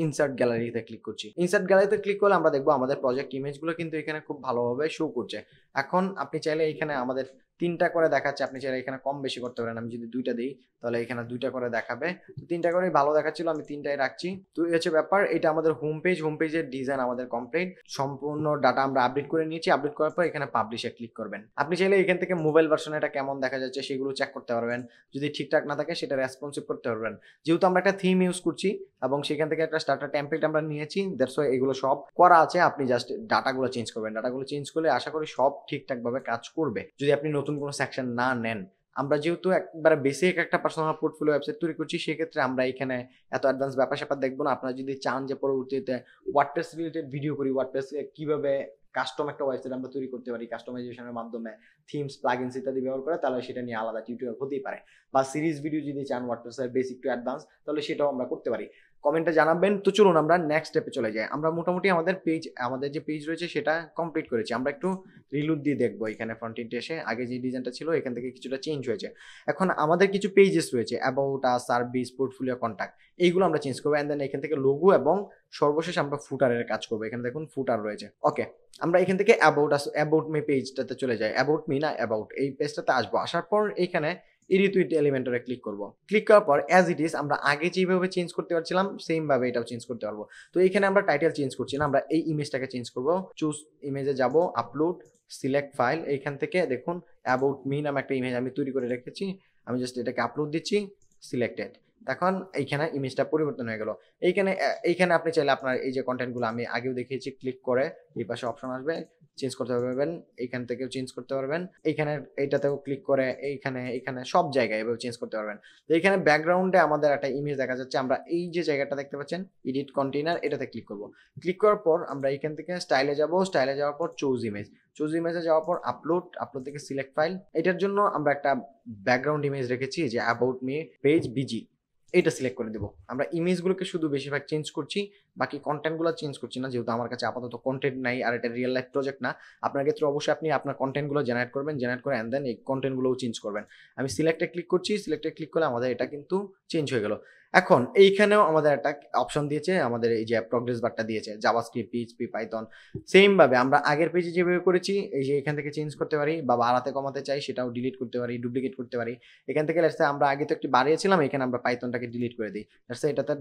ইনসার্ট গ্যালারিতে ক্লিক করছি। ইনসার্ট গ্যালারিতে ক্লিক করলে আমরা দেখবো আমাদের প্রজেক্ট ইমেজগুলো কিন্তু এখানে খুব ভালোভাবে শো করছে। এখন আপনি চাইলে এখানে আমাদের 3টা করে দেখাচ্ছে, আপনি চাইলে এখানে কম বেশি করতে পারেন। আমি যদি 2টা দিই তাহলে এখানে 2টা করে দেখাবে। তো 3টা করেই ভালো দেখাচ্ছিল, আমি 3টাই রাখছি। তো এই হচ্ছে ব্যাপার। এটা আমাদের হোম পেজ, হোম পেজের ডিজাইন আমাদের কমপ্লিট। সম্পূর্ণ ডাটা আমরা আপডেট করে নিয়েছি। আপডেট করার পর এখানে পাবলিশে ক্লিক করবেন। আপনি চাইলে এখান থেকে মোবাইল ভার্সনে এটা কেমন দেখা যাচ্ছে সেগুলো চেক করতে পারবেন। যদি ঠিকঠাক না থাকে সেটা রেসপন্সিভ করতে পারবেন। যেহেতু আমরা একটা থিম ইউজ করছি এবং সেখান থেকে একটা স্টার্টার টেমপ্লেট আমরা নিয়েছি, দ্যাটস ওয়াই এগুলো সব করা আছে। আপনি জাস্ট ডাটাগুলো চেঞ্জ করবেন। ডাটাগুলো চেঞ্জ করলে আশা করি সব ঠিকঠাক ভাবে কাজ করবে। যদি আপনি নতুন কোনো সেকশন না নেন, আমরা যেহেতু একবারে বেসিক একটা পার্সোনাল পোর্টফোলিও ওয়েবসাইট তৈরি করছি, সেক্ষেত্রে আমরা এখানে এত অ্যাডভান্স ব্যাপার-স্যাপার দেখবো না। আপনারা যদি চান যে পরবর্তীতে ওয়ার্ডপ্রেস রিলেটেড ভিডিও করি, ওয়ার্ডপ্রেস কিভাবে কাস্টম একটা ওয়েবসাইট আমরা তৈরি করতে পারি কাস্টমাইজেশনের মাধ্যমে, থিমস, প্লাগইনস ইত্যাদি ব্যবহার করে, তাহলে সেটা নিয়ে আলাদা টিউটোরিয়াল হতেই পারে। বা সিরিজ ভিডিও যদি চান ওয়ার্ডপ্রেসের বেসিক টু অ্যাডভান্স, তাহলে সেটাও আমরা করতে পারি। কমেন্টে জানাবেন। তো চলুন আমরা নেক্সট স্টেপে চলে যাই। আমরা মোটামুটি আমাদের যে পেজ রয়েছে সেটা কমপ্লিট করেছি। আমরা একটু রিলুট দিয়ে দেখবো এখানে ফ্রন্ট এন্ডে এসে। আগে যে ডিজাইনটা ছিল এখান থেকে কিছুটা চেঞ্জ হয়েছে। এখন আমাদের কিছু পেজেস রয়েছে, about us, service, portfolio, contact, এইগুলো আমরা চেঞ্জ করবো। অ্যান্ড দেন এখান থেকে লোগো এবং সর্বশেষ আমরা ফুটারের কাজ করবো। এখানে দেখুন ফুটার রয়েছে। ওকে, আমরা এখান থেকে অ্যাবাউট মি পেজটাতে চলে যাই। অ্যাবাউট মি না অ্যাবাউট, এই পেজটাতে আসবো। আসার পর এখানে এডিট এলিমেন্টরে ক্লিক করব। ক্লিক করার পর অ্যাজ ইট ইজ আমরা আগে যেভাবে চেঞ্জ করতে পারছিলাম সেম ভাবে এটাও চেঞ্জ করতে পারবো। তো এখানে আমরা টাইটেল চেঞ্জ করছি না, আমরা এই ইমেজটাকে চেঞ্জ করব। চুজ ইমেজে যাব, আপলোড, সিলেক্ট ফাইল। এইখান থেকে দেখুন অ্যাবাউট মি নামে একটা ইমেজ আমি তৈরি করে রেখেছি। আমি জাস্ট এটাকে আপলোড দিচ্ছি, সিলেক্টেড। এখন এইখানে ইমেজটা পরিবর্তন হয়ে গেল। এইখানে আপনি চাইলে আপনার এই যে কন্টেন্টগুলো আমি আগেও দেখিয়েছি, ক্লিক করে এই পাশে অপশন আসবে, চেঞ্জ করতে পারবেন। এইখান থেকেও চেঞ্জ করতে পারবেন। এইখানে এইটাতেও ক্লিক করে এইখানে সব জায়গায় এভাবে চেঞ্জ করতে পারবেন। তো এইখানে ব্যাকগ্রাউন্ডে আমাদের একটা ইমেজ দেখা যাচ্ছে। আমরা এই যে জায়গাটা দেখতে পাচ্ছেন এডিট কন্টেইনার, এটাতে ক্লিক করব। ক্লিক করার পর আমরা এইখান থেকে স্টাইলে যাব, স্টাইলে যাওয়ার পর চুজ ইমেজে যাওয়ার পর আপলোড থেকে সিলেক্ট ফাইল। এটার জন্য আমরা একটা ব্যাকগ্রাউন্ড ইমেজ রেখেছি যে অ্যাবাউট মি পেজ বিজি, এটা সিলেক্ট করে দেব। আমরা ইমেজগুলোকে শুধু বেশিরভাগ চেঞ্জ করছি, বাকি কন্টেন্টগুলো চেঞ্জ করছি না, যেহেতু আমার কাছে আপাতত কন্টেন্ট নাই আর এটা রিয়েল লাইফ প্রজেক্ট না। আপনার ক্ষেত্রে অবশ্যই আপনি আপনার কন্টেন্টগুলো জেনারেট করবেন, জেনারেট করে অ্যান্ড দেন এই কন্টেন্টগুলোও চেঞ্জ করবেন। আমি সিলেক্টে ক্লিক করছি, সিলেক্টে ক্লিক করলে আমাদের এটা কিন্তু চেঞ্জ হয়ে গেল। এখন এইখানেও আমাদের একটা অপশন দিয়েছে, আমাদের এই যে প্রগ্রেস বারটা দিয়েছে, জাভাস্ক্রিপ্ট, পিএইচপি, পাইথন। সেম ভাবে আমরা আগের পেজে যেভাবে করেছি, এই যে এখান থেকে চেঞ্জ করতে পারি, বা বাড়াতে কমাতে চাই সেটাও ডিলিট করতে পারি, ডুপ্লিকেট করতে পারি। এখান থেকে লেটস সে আমরা আগে তো একটু বাড়িয়েছিলাম, এখানে আমরা পাইথনটাকে ডিলিট করে দিই। লেটস সে এটাতে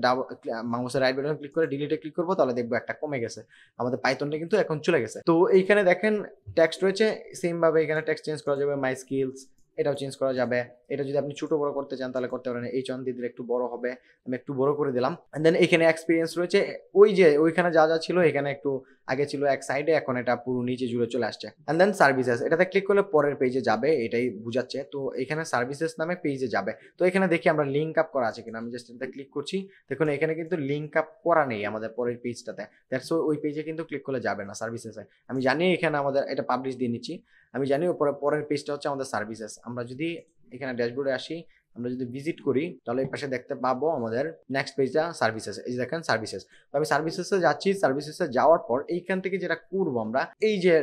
মাউসের রাইট বাটন ক্লিক করে ডিলিটে ক্লিক করবো, তাহলে দেখবো একটা কমে গেছে। আমাদের পাইথনটা কিন্তু এখন চলে গেছে। তো এইখানে দেখেন টেক্সট রয়েছে, সেম ভাবে এখানে টেক্সট চেঞ্জ করা যাবে, মাই স্কিলস এটাও চেঞ্জ করা যাবে। এটা যদি আপনি ছোট বড় করতে চান তাহলে করতে পারেন। এই চন দিয়ে দিলে একটু বড় হবে, আমি একটু বড় করে দিলাম। এন্ড দেন এখানে এক্সপিরিয়েন্স রয়েছে, ওই যে ওইখানে যা যা ছিল এখানে একটু আগে ছিল এক সাইডে, এখন এটা পুরো নিচে জুড়ে চলে আসছে। এন্ড দেন সার্ভিসেস, এটাতে ক্লিক করলে পরের পেজে যাবে, এটাই বুঝাচ্ছে। তো এখানে সার্ভিসেস নামে পেজে যাবে। তো এখানে দেখি আমরা লিঙ্ক আপ করা আছে কিনা। আমি জাস্ট এটাতে ক্লিক করছি, দেখুন এখানে কিন্তু লিঙ্ক আপ করা নেই আমাদের পরের পেজটাতে। দ্যাটস ওই পেজে কিন্তু ক্লিক করলে যাবে না সার্ভিসেসে। আমি জানি এখানে আমাদের এটা পাবলিশ দিয়ে নিচ্ছি, আমি জানি পরের পেজটা হচ্ছে আমাদের সার্ভিসেস। আমরা যদি এখানে ড্যাশবোর্ডে আসি, আমরা যদি ভিজিট করি, তাহলে এই পাশে দেখতে পাবো আমাদের নেক্সট পেজটা সার্ভিসেস। এই যে দেখেন সার্ভিসেস। তো আমি সার্ভিসেসে যাচ্ছি, সার্ভিসেসে যাওয়ার পর এইখান থেকে যেটা করবো আমরা, এই যে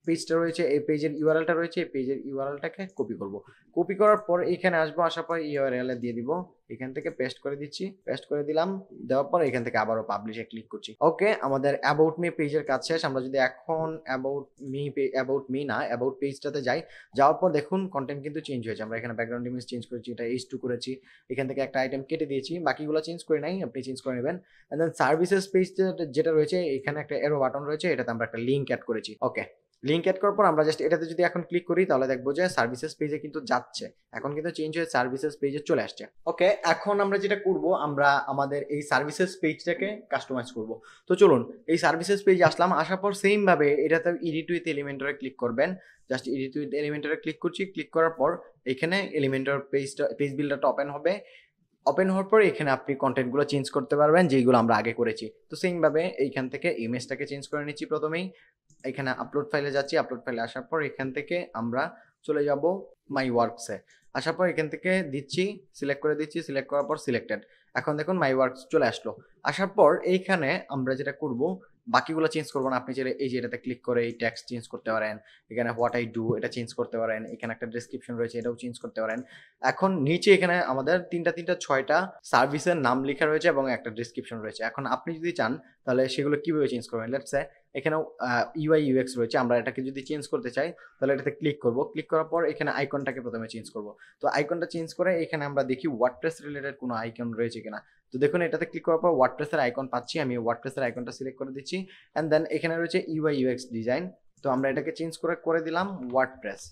পেজটা রয়েছে, এই পেজের ইউআরএলটা রয়েছে, এই পেজের ইউআরএলটাকে কপি করব। কপি করার পর এইখানে আসবো, আসার পর ইউআরএল দিয়ে দিব, এখান থেকে পেস্ট করে দিচ্ছি, পেস্ট করে দিলাম। দেওয়ার পর এখান থেকে আবারও পাবলিশে ক্লিক করছি। ওকে, আমাদের অ্যাবাউট মি পেজের কাজ শেষ। আমরা যদি এখন অ্যাবাউট পেজটাতে যাই, যাওয়ার পর দেখুন কন্টেন্ট কিন্তু চেঞ্জ হয়েছে। আমরা এখানে ব্যাকগ্রাউন্ড ইমেজ চেঞ্জ করেছি, এটা H2 করেছি, এখান থেকে একটা আইটেম কেটে দিয়েছি, বাকিগুলো চেঞ্জ করে নাই, আপনি চেঞ্জ করে নেবেন। এন্ড দেন সার্ভিসেস পেজটা যেটা রয়েছে, এখানে একটা এরো বাটন রয়েছে, এটাতে আমরা একটা লিঙ্ক অ্যাড করেছি। ওকে, লিঙ্ক অ্যাড করার পর আমরা জাস্ট এটাতে যদি এখন ক্লিক করি, তাহলে দেখবো যে সার্ভিসেস পেজে কিন্তু যাচ্ছে, এখন কিন্তু চেঞ্জ হয়ে সার্ভিসেস পেজে চলে আসছে। ওকে, এখন আমরা যেটা করব, আমরা আমাদের এই সার্ভিসেস পেজটাকে কাস্টমাইজ করব। তো চলুন এই সার্ভিসেস পেজে আসলাম, আসার পর সেম ভাবে এটাতে এডিট উইথ এলিমেন্টরে ক্লিক করবেন। জাস্ট এডিট উইথ এলিমেন্টরে ক্লিক করছি, ক্লিক করার পর এখানে এলিমেন্টর পেজ বিল্ডারটা ওপেন হবে। ওপেন হওয়ার পর এখানে আপনি কন্টেন্টগুলো চেঞ্জ করতে পারবেন, যেগুলো আমরা আগে করেছি। তো সেম ভাবে এইখান থেকে ইমেজটাকে চেঞ্জ করে নিচ্ছি প্রথমেই। এখানে আপলোড ফাইলে যাচ্ছি, আপলোড ফাইলে আসার পর এখান থেকে আমরা চলে যাব মাই ওয়ার্কসে। আসার পর এখান থেকে দিচ্ছি, সিলেক্ট করে দিচ্ছি, সিলেক্ট করার পর সিলেক্টেড। এখন দেখুন মাই ওয়ার্কস চলে আসলো। আসার পর এইখানে আমরা যেটা করব, বাকিগুলো চেঞ্জ করবো না। আপনি চাইলে এই যে এটাতে ক্লিক করে এই টেক্সট চেঞ্জ করতে পারেন, এখানে হোয়াট আই ডু এটা চেঞ্জ করতে পারেন, এখানে একটা ডেসক্রিপশন রয়েছে এটাও চেঞ্জ করতে পারেন। এখন নিচে এখানে আমাদের ছয়টা সার্ভিসের নাম লেখা রয়েছে এবং একটা ডেসক্রিপশন রয়েছে। এখন আপনি যদি চান তাহলে সেগুলো কিভাবে চেঞ্জ করবেন, লেটস সে এখানেও ইউআই ইউএক্স রয়েছে, আমরা এটাকে যদি চেঞ্জ করতে চাই তাহলে এটাতে ক্লিক করব। ক্লিক করার পর এখানে আইকনটাকে প্রথমে চেঞ্জ করব। তো আইকনটা চেঞ্জ করে এখানে আমরা দেখি ওয়ার্ডপ্রেস রিলেটেড কোনো আইকন রয়েছে কিনা। তো দেখুন এটাতে ক্লিক করার পর ওয়ার্ডপ্রেসের আইকন পাচ্ছি, আমি ওয়ার্ডপ্রেসের আইকনটা সিলেক্ট করে দিচ্ছি। এন্ড দেন এখানে রয়েছে ইউআই ইউএক্স ডিজাইন, তো আমরা এটাকে চেঞ্জ করে দিলাম ওয়ার্ডপ্রেস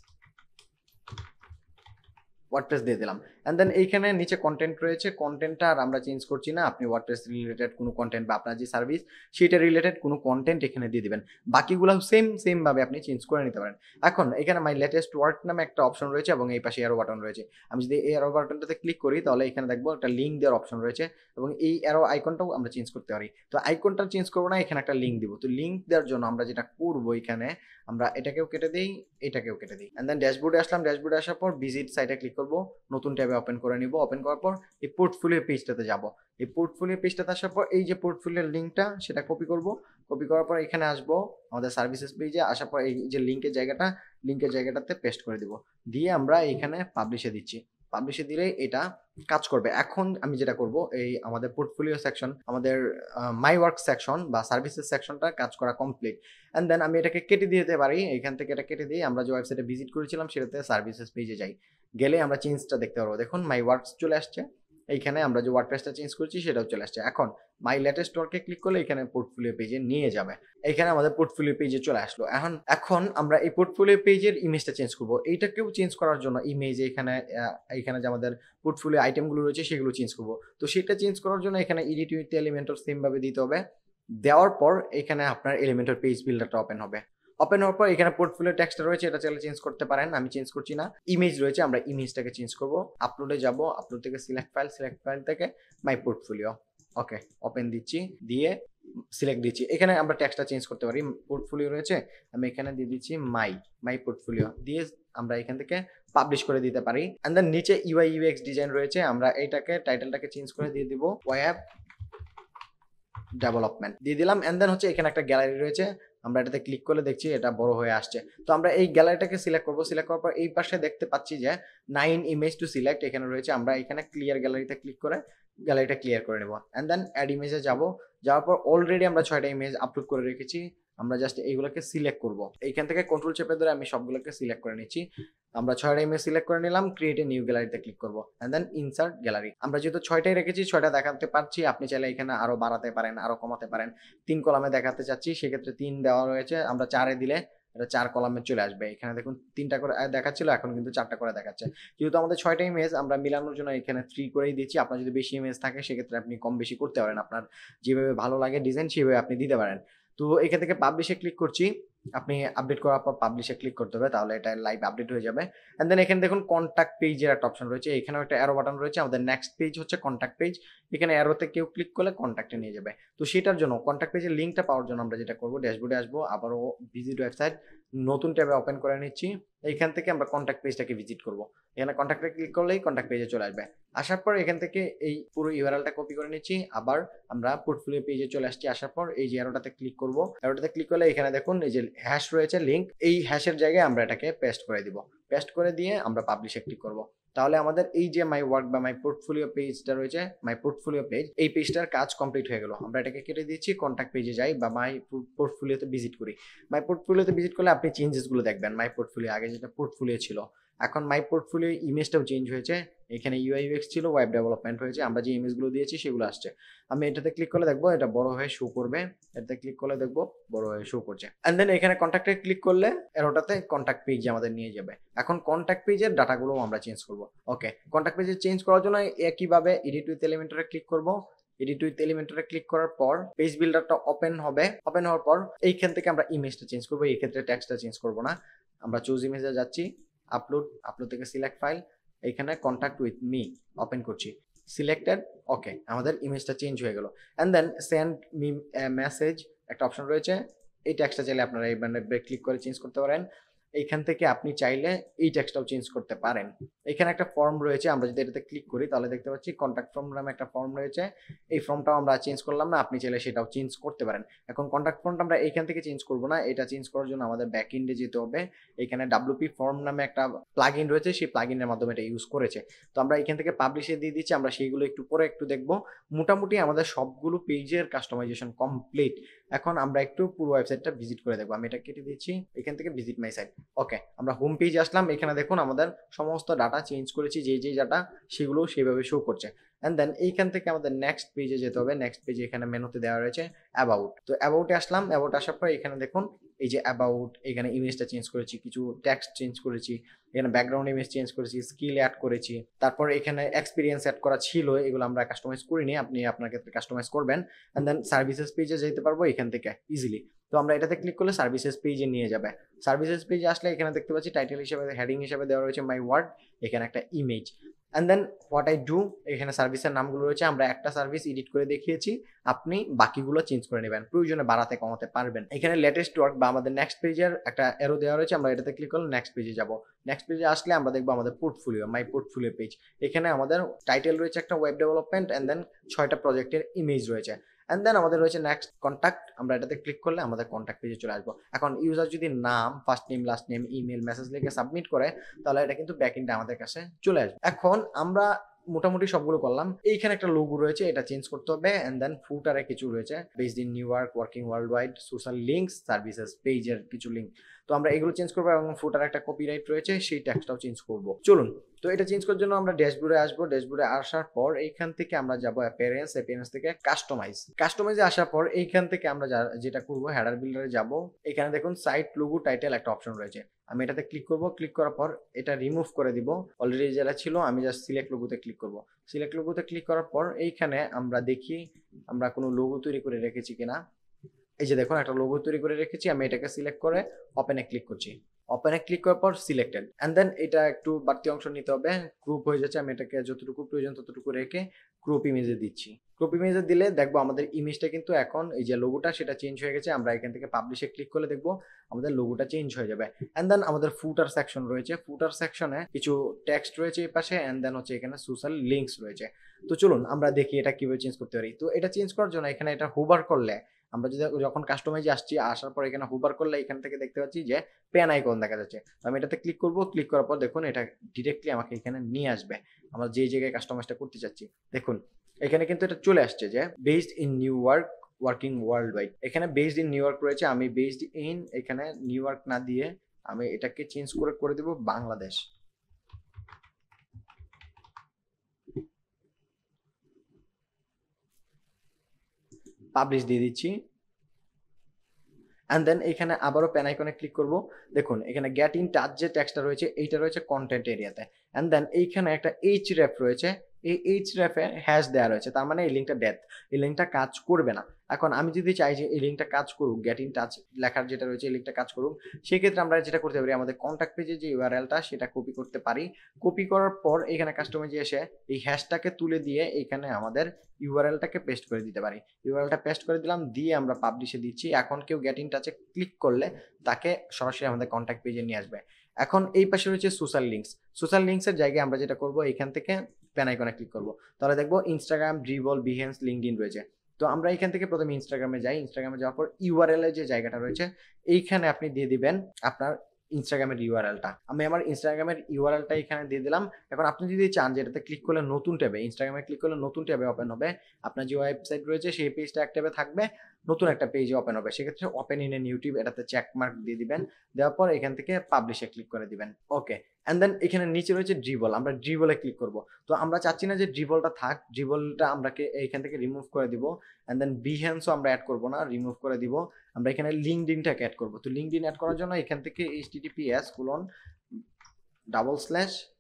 দিয়ে দিলাম। অ্যান্ড দেন এইখানে নিচে কন্টেন্ট রয়েছে, কন্টেন্টটা আর আমরা চেঞ্জ করছি না। আপনি ওয়ার্ডপ্রেস রিলেটেড কোনো কন্টেন্ট বা আপনার যে সার্ভিস সেটা রিলেটেড কোনো কন্টেন্ট এখানে দিয়ে দিবেন। বাকিগুলো সেম ভাবে আপনি চেঞ্জ করে নিতে পারেন। এখন এখানে মাই লেটেস্ট ওয়ার্ক নামে একটা অপশন রয়েছে এবং এই পাশে অ্যারো বাটন রয়েছে। আমি যদি এই অ্যারো বাটনটাতে ক্লিক করি তাহলে এখানে দেখবো একটা লিঙ্ক দেওয়ার অপশন রয়েছে এবং এই অ্যারো আইকনটাও আমরা চেঞ্জ করতে পারি। তো আইকনটা চেঞ্জ করবো না, এখানে একটা লিঙ্ক দিব। তো লিঙ্ক দেওয়ার জন্য আমরা যেটা করবো এখানে আমরা এটাকেও কেটে দিই, এটাকেও কেটে দিই। অ্যান্ড দেন ড্যাশবোর্ডে আসলাম, ড্যাশবোর্ডে আসার পর ভিজিট সাইটে ক্লিক করবো, নতুন ট্যাবে ওপেন করে নিব। ওপেন করার পর এই পোর্টফোলিও পেজটাতে যাব। এই পোর্টফোলিও পেজটাতে আসার পর এই যে পোর্টফোলিওর লিঙ্কটা সেটা কপি করব। কপি করার পর এখানে আসবো আমাদের সার্ভিসেস পেজে, আসার পর এই যে লিঙ্কের জায়গাটাতে পেস্ট করে দিব। দিয়ে আমরা এখানে পাবলিশে দিচ্ছি। পাবলিশে দিলে এটা কাজ করবে। এখন আমি যেটা করব, এই আমাদের পোর্টফোলিও সেকশন, আমাদের মাই ওয়ার্ক সেকশন বা সার্ভিসেস সেকশনটা কাজ করা কমপ্লিট। অ্যান্ড দেন আমি এটাকে কেটে দিতে পারি। এখান থেকে এটা কেটে দিয়ে আমরা যে ওয়েবসাইটে ভিজিট করেছিলাম সেটাতে সার্ভিসেস পেজে যাই। গেলে আমরা চেঞ্জটা দেখতে পারবো। দেখুন মাই ওয়ার্কস চলে আসছে। এইখানে আমরা যে ওয়ার্ডপ্রেসটা চেঞ্জ করছি সেটাও চলে আসছে। এখন মাই লেটেস্ট ওয়ার্কে ক্লিক করলে এখানে পোর্টফোলিও পেজে নিয়ে যাবে। এখানে আমাদের পোর্টফোলিও পেজে চলে আসলো। এখন আমরা এই পোর্টফোলিও পেজের ইমেজটা চেঞ্জ করব। এইটাকেও চেঞ্জ করার জন্য ইমেজ এখানে যে আমাদের পোর্টফোলিও আইটেমগুলো রয়েছে সেগুলো চেঞ্জ করব। তো সেটা চেঞ্জ করার জন্য এখানে এডিট উইথ এলিমেন্টর সেম ভাবে দিতে হবে। দেওয়ার পর এখানে আপনার এলিমেন্টর পেজ বিল্ডারটা ওপেন হবে। ওপেন হওয়ার পর এখানে পোর্টফোলিও টেক্সটটা রয়েছে, এটা চাইলে চেঞ্জ করতে পারেন, আমি চেঞ্জ করছি না। ইমেজ রয়েছে, আমরা ইমেজটাকে চেঞ্জ করব। আপলোডে যাব, আপলোড থেকে সিলেক্ট ফাইল থেকে মাই পোর্টফোলিও, ওকে ওপেন দিচ্ছি, দিয়ে সিলেক্ট দিচ্ছি। এখানে আমরা টেক্সটটা চেঞ্জ করতে পারি। পোর্টফোলিও রয়েছে, আমি এখানে দিয়ে দিচ্ছি মাই পোর্টফোলিও, দিয়ে আমরা এখান থেকে পাবলিশ করে দিতে পারি। এন্ড দেন নিচে ইউআই ইউএক্স ডিজাইন রয়েছে, আমরা এইটাকে টাইটেলটাকে চেঞ্জ করে দিয়ে দিব ওয়েব ডেভেলপমেন্ট দিয়ে দিলাম। এন্ড দেন হচ্ছে এখানে একটা গ্যালারি রয়েছে, আমরা এটাতে ক্লিক করলে দেখছি এটা বড় হয়ে আসছে। তো আমরা এই গ্যালারিটাকে সিলেক্ট করব। সিলেক্ট করার পর এই পাশে দেখতে পাচ্ছি যে 9 ইমেজ টু সিলেক্ট এখানে রয়েছে। আমরা এখানে ক্লিয়ার গ্যালারিতে ক্লিক করে গ্যালারিটা ক্লিয়ার করে নেব। এন্ড দেন অ্যাড ইমেজে যাওয়ার পর অলরেডি আমরা 6টা ইমেজ আপলোড করে রেখেছি। আমরা জাস্ট এইগুলোকে সিলেক্ট করব। এইখান থেকে কন্ট্রোল চেপে ধরে আমি সবগুলোকে সিলেক্ট করে নিচ্ছি। আমরা 6টা ইমেজ সিলেক্ট করে নিলাম, ক্রিয়েট এ নিউ গ্যালারিতে ক্লিক করব। And then insert gallery. আমরা যেহেতু 6টাই রেখেছি 6টা দেখাতে পারছি, আপনি চাইলে এখানে আরো বাড়াতে পারেন, আরো কমাতে পারেন। 3 কলামে দেখাতে চাচ্ছি, সেক্ষেত্রে 3 দেওয়া রয়েছে, আমরা 4-এ দিলে এটা 4 কলামে চলে আসবে। এখানে দেখুন 3টা করে দেখাচ্ছিল, এখন কিন্তু 4টা করে দেখাচ্ছে। যেহেতু আমাদের 6টা ইমেজ আমরা মিলানোর জন্য এখানে 3 করেই দিচ্ছি। আপনার যদি বেশি ইমেজ থাকে সেক্ষেত্রে আপনি কম বেশি করতে পারেন, আপনার যেভাবে ভালো লাগে ডিজাইন সেভাবে আপনি দিতে পারেন। তো এখান থেকে পাবলিশে ক্লিক করছি। আপনি আপডেট করার পর পাবলিশে ক্লিক করতে হবে, তাহলে এটা লাইভ আপডেট হয়ে যাবে। এন্ড দেন এখানে দেখুন কন্ট্যাক্ট পেজের একটা অপশন রয়েছে, এখানেও একটা অ্যারো বাটন রয়েছে। আমাদের নেক্সট পেজ হচ্ছে কন্ট্যাক্ট পেজ। এখানে অ্যারোতে কেউ ক্লিক করলে কন্ট্যাক্টে নিয়ে যাবে। তো সেটার জন্য কন্ট্যাক্ট পেজের লিঙ্কটা পাওয়ার জন্য আমরা যেটা করবো, ড্যাশবোর্ডে আসবো, আবারও ভিজিট ওয়েবসাইট নতুন ট্যাবে ওপেন করে নিচ্ছি। এইখান থেকে আমরা কন্ট্যাক্ট পেজটাকে ভিজিট করব। এখানে কন্ট্যাক্টে ক্লিক করলেই কন্ট্যাক্ট পেজে চলে আসবে। আসার পর এখান থেকে এই পুরো ইউআরএলটা কপি করে নিচ্ছি। আবার আমরা পোর্টফোলিও পেজে চলে আসছি। আসার পর এই যে অ্যারোটাতে ক্লিক করব। অ্যারোটাতে ক্লিক করলে এখানে দেখুন এই যে হ্যাশ রয়েছে লিঙ্ক, এই হ্যাশের জায়গায় আমরা এটাকে পেস্ট করে দিব। পেস্ট করে দিয়ে আমরা পাবলিশে ক্লিক করব। তাহলে আমাদের এই যে মাই ওয়ার্ক বা মাই পোর্টফোলিও পেজটা রয়েছে, মাই পোর্টফোলিও পেজ, এই পেজটার কাজ কমপ্লিট হয়ে গেল। আমরা এটাকে কেটে দিচ্ছি, কন্ট্যাক্ট পেজে যাই বা মাই পোর্টফোলিওতে ভিজিট করি। মাই পোর্টফোলিওতে ভিজিট করলে আপনি চেঞ্জেসগুলো দেখবেন। মাই পোর্টফোলিও আগে যেটা পোর্টফোলিও ছিল, এখন মাই পোর্টফোলিও ইমেজটাও চেঞ্জ হয়েছে। এখানে ইউআই ইউএক্স ছিল, ওয়েব ডেভেলপমেন্ট হয়েছে। আমরা যে ইমেজগুলো দিয়েছি সেগুলো আসছে। আমি এটাতে ক্লিক করলে দেখবো এটা বড় হয়ে শো করবে। এটাতে ক্লিক করলে দেখবো বড় হয়ে শো করছে। এন্ড দেন এখানে কন্ট্যাক্টে ক্লিক করলে এরোটাতে কন্ট্যাক্ট পেজে আমাদের নিয়ে যাবে। এখন কন্ট্যাক্ট পেজের ডাটাগুলো আমরা চেঞ্জ করব। ওকে, কন্ট্যাক্ট পেজে চেঞ্জ করার জন্য একইভাবে এডিট উইথ এলিমেন্টরে ক্লিক করব। এডিট উইথ এলিমেন্টরে ক্লিক করার পর পেজ বিল্ডারটা ওপেন হবে। ওপেন হওয়ার পর এইখান থেকে আমরা ইমেজটা চেঞ্জ করবো, এই ক্ষেত্রে টেক্সটটা চেঞ্জ করব না। আমরা চুজ ইমেজে যাচ্ছি, আপলোড থেকে সিলেক্ট ফাইল, এখানে কন্ট্যাক্ট উইথ মি ওপেন করছি, সিলেক্টেড, ওকে, আমাদের ইমেজটা চেঞ্জ হয়ে গেল। And then send me message একটা অপশন রয়েছে, এই টেক্সটটা চাইলে আপনারা এই বাটনে ক্লিক করে চেঞ্জ করতে পারেন। এইখান থেকে আপনি চাইলে এই টেক্সটটাও চেঞ্জ করতে পারেন। এখানে একটা ফর্ম রয়েছে, আমরা যদি এটাতে ক্লিক করি তাহলে দেখতে পাচ্ছি কন্ট্যাক্ট ফর্ম নামে একটা ফর্ম রয়েছে। এই ফর্মটাও আমরা চেঞ্জ করলাম না, আপনি চাইলে সেটাও চেঞ্জ করতে পারেন। এখন কন্ট্যাক্ট ফর্মটা আমরা এইখান থেকে চেঞ্জ করব না, এটা চেঞ্জ করার জন্য আমাদের ব্যাক এন্ডে যেতে হবে। এখানে ডাব্লিউপি ফর্ম নামে একটা প্লাগইন রয়েছে, সেই প্লাগইনের মাধ্যমে এটা ইউজ করেছে। তো আমরা এখান থেকে পাবলিশে দিয়ে দিচ্ছি, আমরা সেইগুলো একটু পরে একটু দেখব। মোটামুটি আমাদের সবগুলো পেজের কাস্টমাইজেশন কমপ্লিট। এখন আমরা একটু পুরো ওয়েবসাইটটা ভিজিট করে দেখবো। আমি এটা কেটে দিচ্ছি, এখান থেকে ভিজিট মাই সাইট। ওকে, আমরা হোম পেজে আসলাম। এখানে দেখুন আমাদের সমস্ত ডাটা চেঞ্জ করেছি, যে ডাটা সেগুলো সেভাবে শো করছে। এন্ড দেন এইখান থেকে আমাদের নেক্সট পেজে যেতে হবে। নেক্সট পেজে এখানে মেনুতে দেওয়া রয়েছে অ্যাবাউট। তো অ্যাবাউটে আসলাম। অ্যাবাউট আসার পর এখানে দেখুন এই যে অ্যাবাউট, এখানে ইমেজটা চেঞ্জ করেছি, কিছু টেক্সট চেঞ্জ করেছি, এখানে ব্যাকগ্রাউন্ড ইমেজ চেঞ্জ করেছি, স্কিল অ্যাড করেছি, তারপর এখানে এক্সপিরিয়েন্স অ্যাড করা ছিল, এগুলো আমরা কাস্টমাইজ করিনি, আপনি আপনার ক্ষেত্রে কাস্টমাইজ করবেন। এন্ড দেন সার্ভিসেস পেজে যেতে পারবো এখান থেকে ইজিলি। তো আমরা এটাতে ক্লিক করলে সার্ভিসেস পেজে নিয়ে যাবে। সার্ভিসেস পেজে আসলে এখানে দেখতে পাচ্ছি টাইটেল হিসেবে, হেডিং হিসেবে দেওয়া রয়েছে মাই ওয়ার্ড, এখানে একটা image. And then what I do, এখানে সার্ভিসের নামগুলো রয়েছে। আমরা একটা সার্ভিস এডিট করে দেখিয়েছি, আপনি বাকিগুলো চেঞ্জ করে নেবেন, প্রয়োজনে বাড়াতে কমাতে পারবেন। এখানে লেটেস্ট ওয়ার্ক বা আমাদের নেক্সট পেজের একটা এরো দেওয়া রয়েছে, আমরা এটাতে ক্লিক করলে নেক্সট পেজে যাব। নেক্সট পেজে আসলে আমরা দেখবো আমাদের পোর্টফোলিও, মাই পোর্টফোলিও পেজ। এখানে আমাদের টাইটেল রয়েছে একটা ওয়েব ডেভেলপমেন্ট, অ্যান্ড দেন 6টা প্রজেক্টের ইমেজ রয়েছে। অ্যান্ড দেন আমাদের রয়েছে নেক্সট কন্ট্যাক্ট, আমরা এটাতে ক্লিক করলে আমাদের কন্ট্যাক্ট পেজে চলে আসবো। এখন ইউজার যদি নাম, first name, last name, email, message লিখে সাবমিট করে, তাহলে এটা কিন্তু ব্যাকএন্ডে আমাদের কাছে চলে আসবে। এখন আমরা মোটামুটি সবগুলো করলাম। এইখানে একটা লোগো রয়েছে, এটা চেঞ্জ করতে হবে। এন্ড দেন ফুটারে কিছু রয়েছে, based in New York, working world wide, social links, services পেজের কিছু লিঙ্ক। তো আমরা এগুলো চেঞ্জ করবো, এবং ফুটারে একটা কপিরাইট রয়েছে, সেই ট্যাক্সটাও চেঞ্জ করবো। চলুন, তো এটা চেঞ্জ করার জন্য আমরা ড্যাশবোর্ডে আসবো। ড্যাশবোর্ডে আসার পর এইখান থেকে আমরা যাবো অ্যাপিয়ারেন্স, অ্যাপিয়ারেন্স থেকে কাস্টমাইজে আসার পর এইখান থেকে আমরা যেটা করবো, হেডার বিল্ডারে যাব। এখানে দেখুন সাইট লোগো টাইটেল একটা অপশন রয়েছে, আমি এটাতে ক্লিক করব। ক্লিক করার পর এটা রিমুভ করে দিব, অলরেডি যেটা ছিল। আমি জাস্ট সিলেক্ট লোগোতে ক্লিক করব। সিলেক্ট লোগোতে ক্লিক করার পর এইখানে আমরা দেখি আমরা কোনো লোগো তৈরি করে রেখেছি কিনা। এই যে দেখুন একটা লোগো তৈরি করে রেখেছি, আমি এটাকে সিলেক্ট করে ওপেনে ক্লিক করছি। ওপেনে ক্লিক করার পর সিলেক্টেড, এন্ড দেন এটা একটু বাড়তি অংশ নিতে হবে, গ্রুপ হয়ে যাচ্ছে। আমি এটাকে যতটুকু প্রয়োজন ততটুকু রেখে গ্রুপ ইমেজে দিচ্ছি। গ্রুপ ইমেজে দিলে দেখবো আমাদের ইমেজটা কিন্তু এখন এই যে লোগোটা সেটা চেঞ্জ হয়ে গেছে। আমরা এখান থেকে পাবলিশে ক্লিক করলে দেখবো আমাদের লোগোটা চেঞ্জ হয়ে যাবে। এন্ড দেন আমাদের ফুটার সেকশন রয়েছে, ফুটার সেকশনে কিছু টেক্সট রয়েছে এই পাশে, এন্ড দেন হচ্ছে এখানে সোশ্যাল লিঙ্কস রয়েছে। তো চলুন আমরা দেখি এটা কিভাবে চেঞ্জ করতে পারি। তো এটা চেঞ্জ করার জন্য এখানে এটা হোভার করলে, আমরা যদি যখন কাস্টমাইজে আসছি, আসার পর এখানে হোভার করলে এখান থেকে দেখতে পাচ্ছি যে পেন আইকন দেখা যাচ্ছে। তো আমি এটাতে ক্লিক করব। ক্লিক করার পর দেখুন এটা ডিরেক্টলি আমাকে এখানে নিয়ে আসবে, আমরা যে জায়গায় কাস্টমাইজটা করতে চাচ্ছি। দেখুন এখানে কিন্তু এটা চলে আসছে যে based in New York, working world wide. এখানে বেসড ইন নিউ ইয়র্ক রয়েছে, আমি বেসড ইন এখানে নিউ ইয়র্ক না দিয়ে আমি এটাকে চেঞ্জ করে দেব বাংলাদেশ। পাবলিশ দিয়ে দিচ্ছি। অ্যান্ড দেন এখানে আবারও পেন আইকনে ক্লিক করব। দেখুন এখানে গেট ইন টাচ যে ট্যাক্সটা রয়েছে, এইটা রয়েছে কন্টেন্ট এরিয়াতে। অ্যান্ড দেন এইখানে একটা এইচ রেফ রয়েছে, এই এইচ রেফে হ্যাশ দেওয়া রয়েছে, তার মানে এই লিঙ্কটা ডেথ, এই লিঙ্কটা কাজ করবে না। এখন আমি যদি চাই যে এই লিঙ্কটা কাজ করুক, গেট ইন টাচ লেখার যেটা রয়েছে এই লিঙ্কটা কাজ করুক, সেক্ষেত্রে আমরা যেটা করতে পারি, আমাদের কন্ট্যাক্ট পেজে যে ইউআরএলটা সেটা কপি করতে পারি। কপি করার পর এখানে কাস্টমাইজে এসে এই হ্যাশটাকে তুলে দিয়ে এখানে আমাদের ইউআরএলটাকে পেস্ট করে দিতে পারি। ইউআরএলটা পেস্ট করে দিলাম, দিয়ে আমরা পাবলিশে দিচ্ছি। এখন কেউ গেট ইন টাচে ক্লিক করলে তাকে সরাসরি আমাদের কন্ট্যাক্ট পেজে নিয়ে আসবে। এখন এই পাশে রয়েছে সোশ্যাল লিঙ্কস। সোশ্যাল লিঙ্কসের জায়গায় আমরা যেটা করব, এখান থেকে পেন আইকনে ক্লিক করব। তাহলে দেখবো ইনস্টাগ্রাম, ড্রিবল, বিহেন্স, লিঙ্কডইন রয়েছে। তো আমরা এখান থেকে প্রথমে ইনস্টাগ্রামে যাই। ইনস্টাগ্রামে যাওয়ার পর ইউআরএল এর যে জায়গাটা রয়েছে এইখানে আপনি দিয়ে দিবেন আপনার ইনস্টাগ্রামের ইউআরএলটা। আমি আমার ইনস্টাগ্রামের ইউআরএলটা এখানে দিয়ে দিলাম। এখন আপনি যদি চান যে এটাতে ক্লিক করলে নতুন ট্যাবে, ইনস্টাগ্রামে ক্লিক করলে নতুন ট্যাবে ওপেন হবে, আপনার যে ওয়েবসাইট রয়েছে সেই পেজটা এক ট্যাবে থাকবে, নতুন একটা পেজে ওপেন হবে। সেক্ষেত্রে open in a new tab এটাতে চেক মার্ক দিয়ে দিবেন। দেওয়ার পর এখান থেকে পাবলিশে ক্লিক করে দিবেন। ওকে, এন্ড দেন এখানে নিচে রয়েছে ড্রিবল, আমরা ড্রিবলে ক্লিক করব। তো আমরা চাচ্ছি না যে ড্রিবলটা থাক, ড্রিবলটা আমরা এইখান থেকে রিমুভ করে দিব। এন্ড দেন বিহেন্সও আমরা অ্যাড করব না, রিমুভ করে দিব। আমরা এখানে লিঙ্কডইনটাকে অ্যাড করব। তো লিঙ্কডইন অ্যাড করার জন্য এখান থেকে https://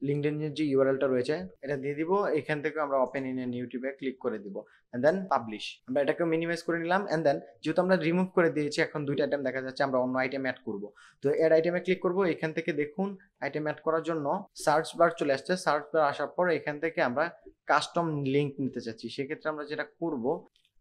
লিঙ্কডইনের যে ইউআরএলটা রয়েছে এটা দিয়ে দিব। এখান থেকে আমরা ওপেন ইন এ নিউ ট্যাবে ক্লিক করে দিব, এন্ড দেন পাবলিশ। আমরা এটাকে মিনিমাইজ করে নিলাম। এন্ড দেন যেহেতু আমরা রিমুভ করে দিয়েছি, এখন দুইটা আইটেম দেখা যাচ্ছে, আমরা অন্য আইটেম অ্যাড করব। তো এড আইটেমে ক্লিক করব। এখান থেকে দেখুন আইটেম অ্যাড করার জন্য সার্চ বার চলে আসছে। সার্চ বার আসার পর এখান থেকে আমরা কাস্টম লিঙ্ক নিতে চাচ্ছি। সেক্ষেত্রে আমরা যেটা করব,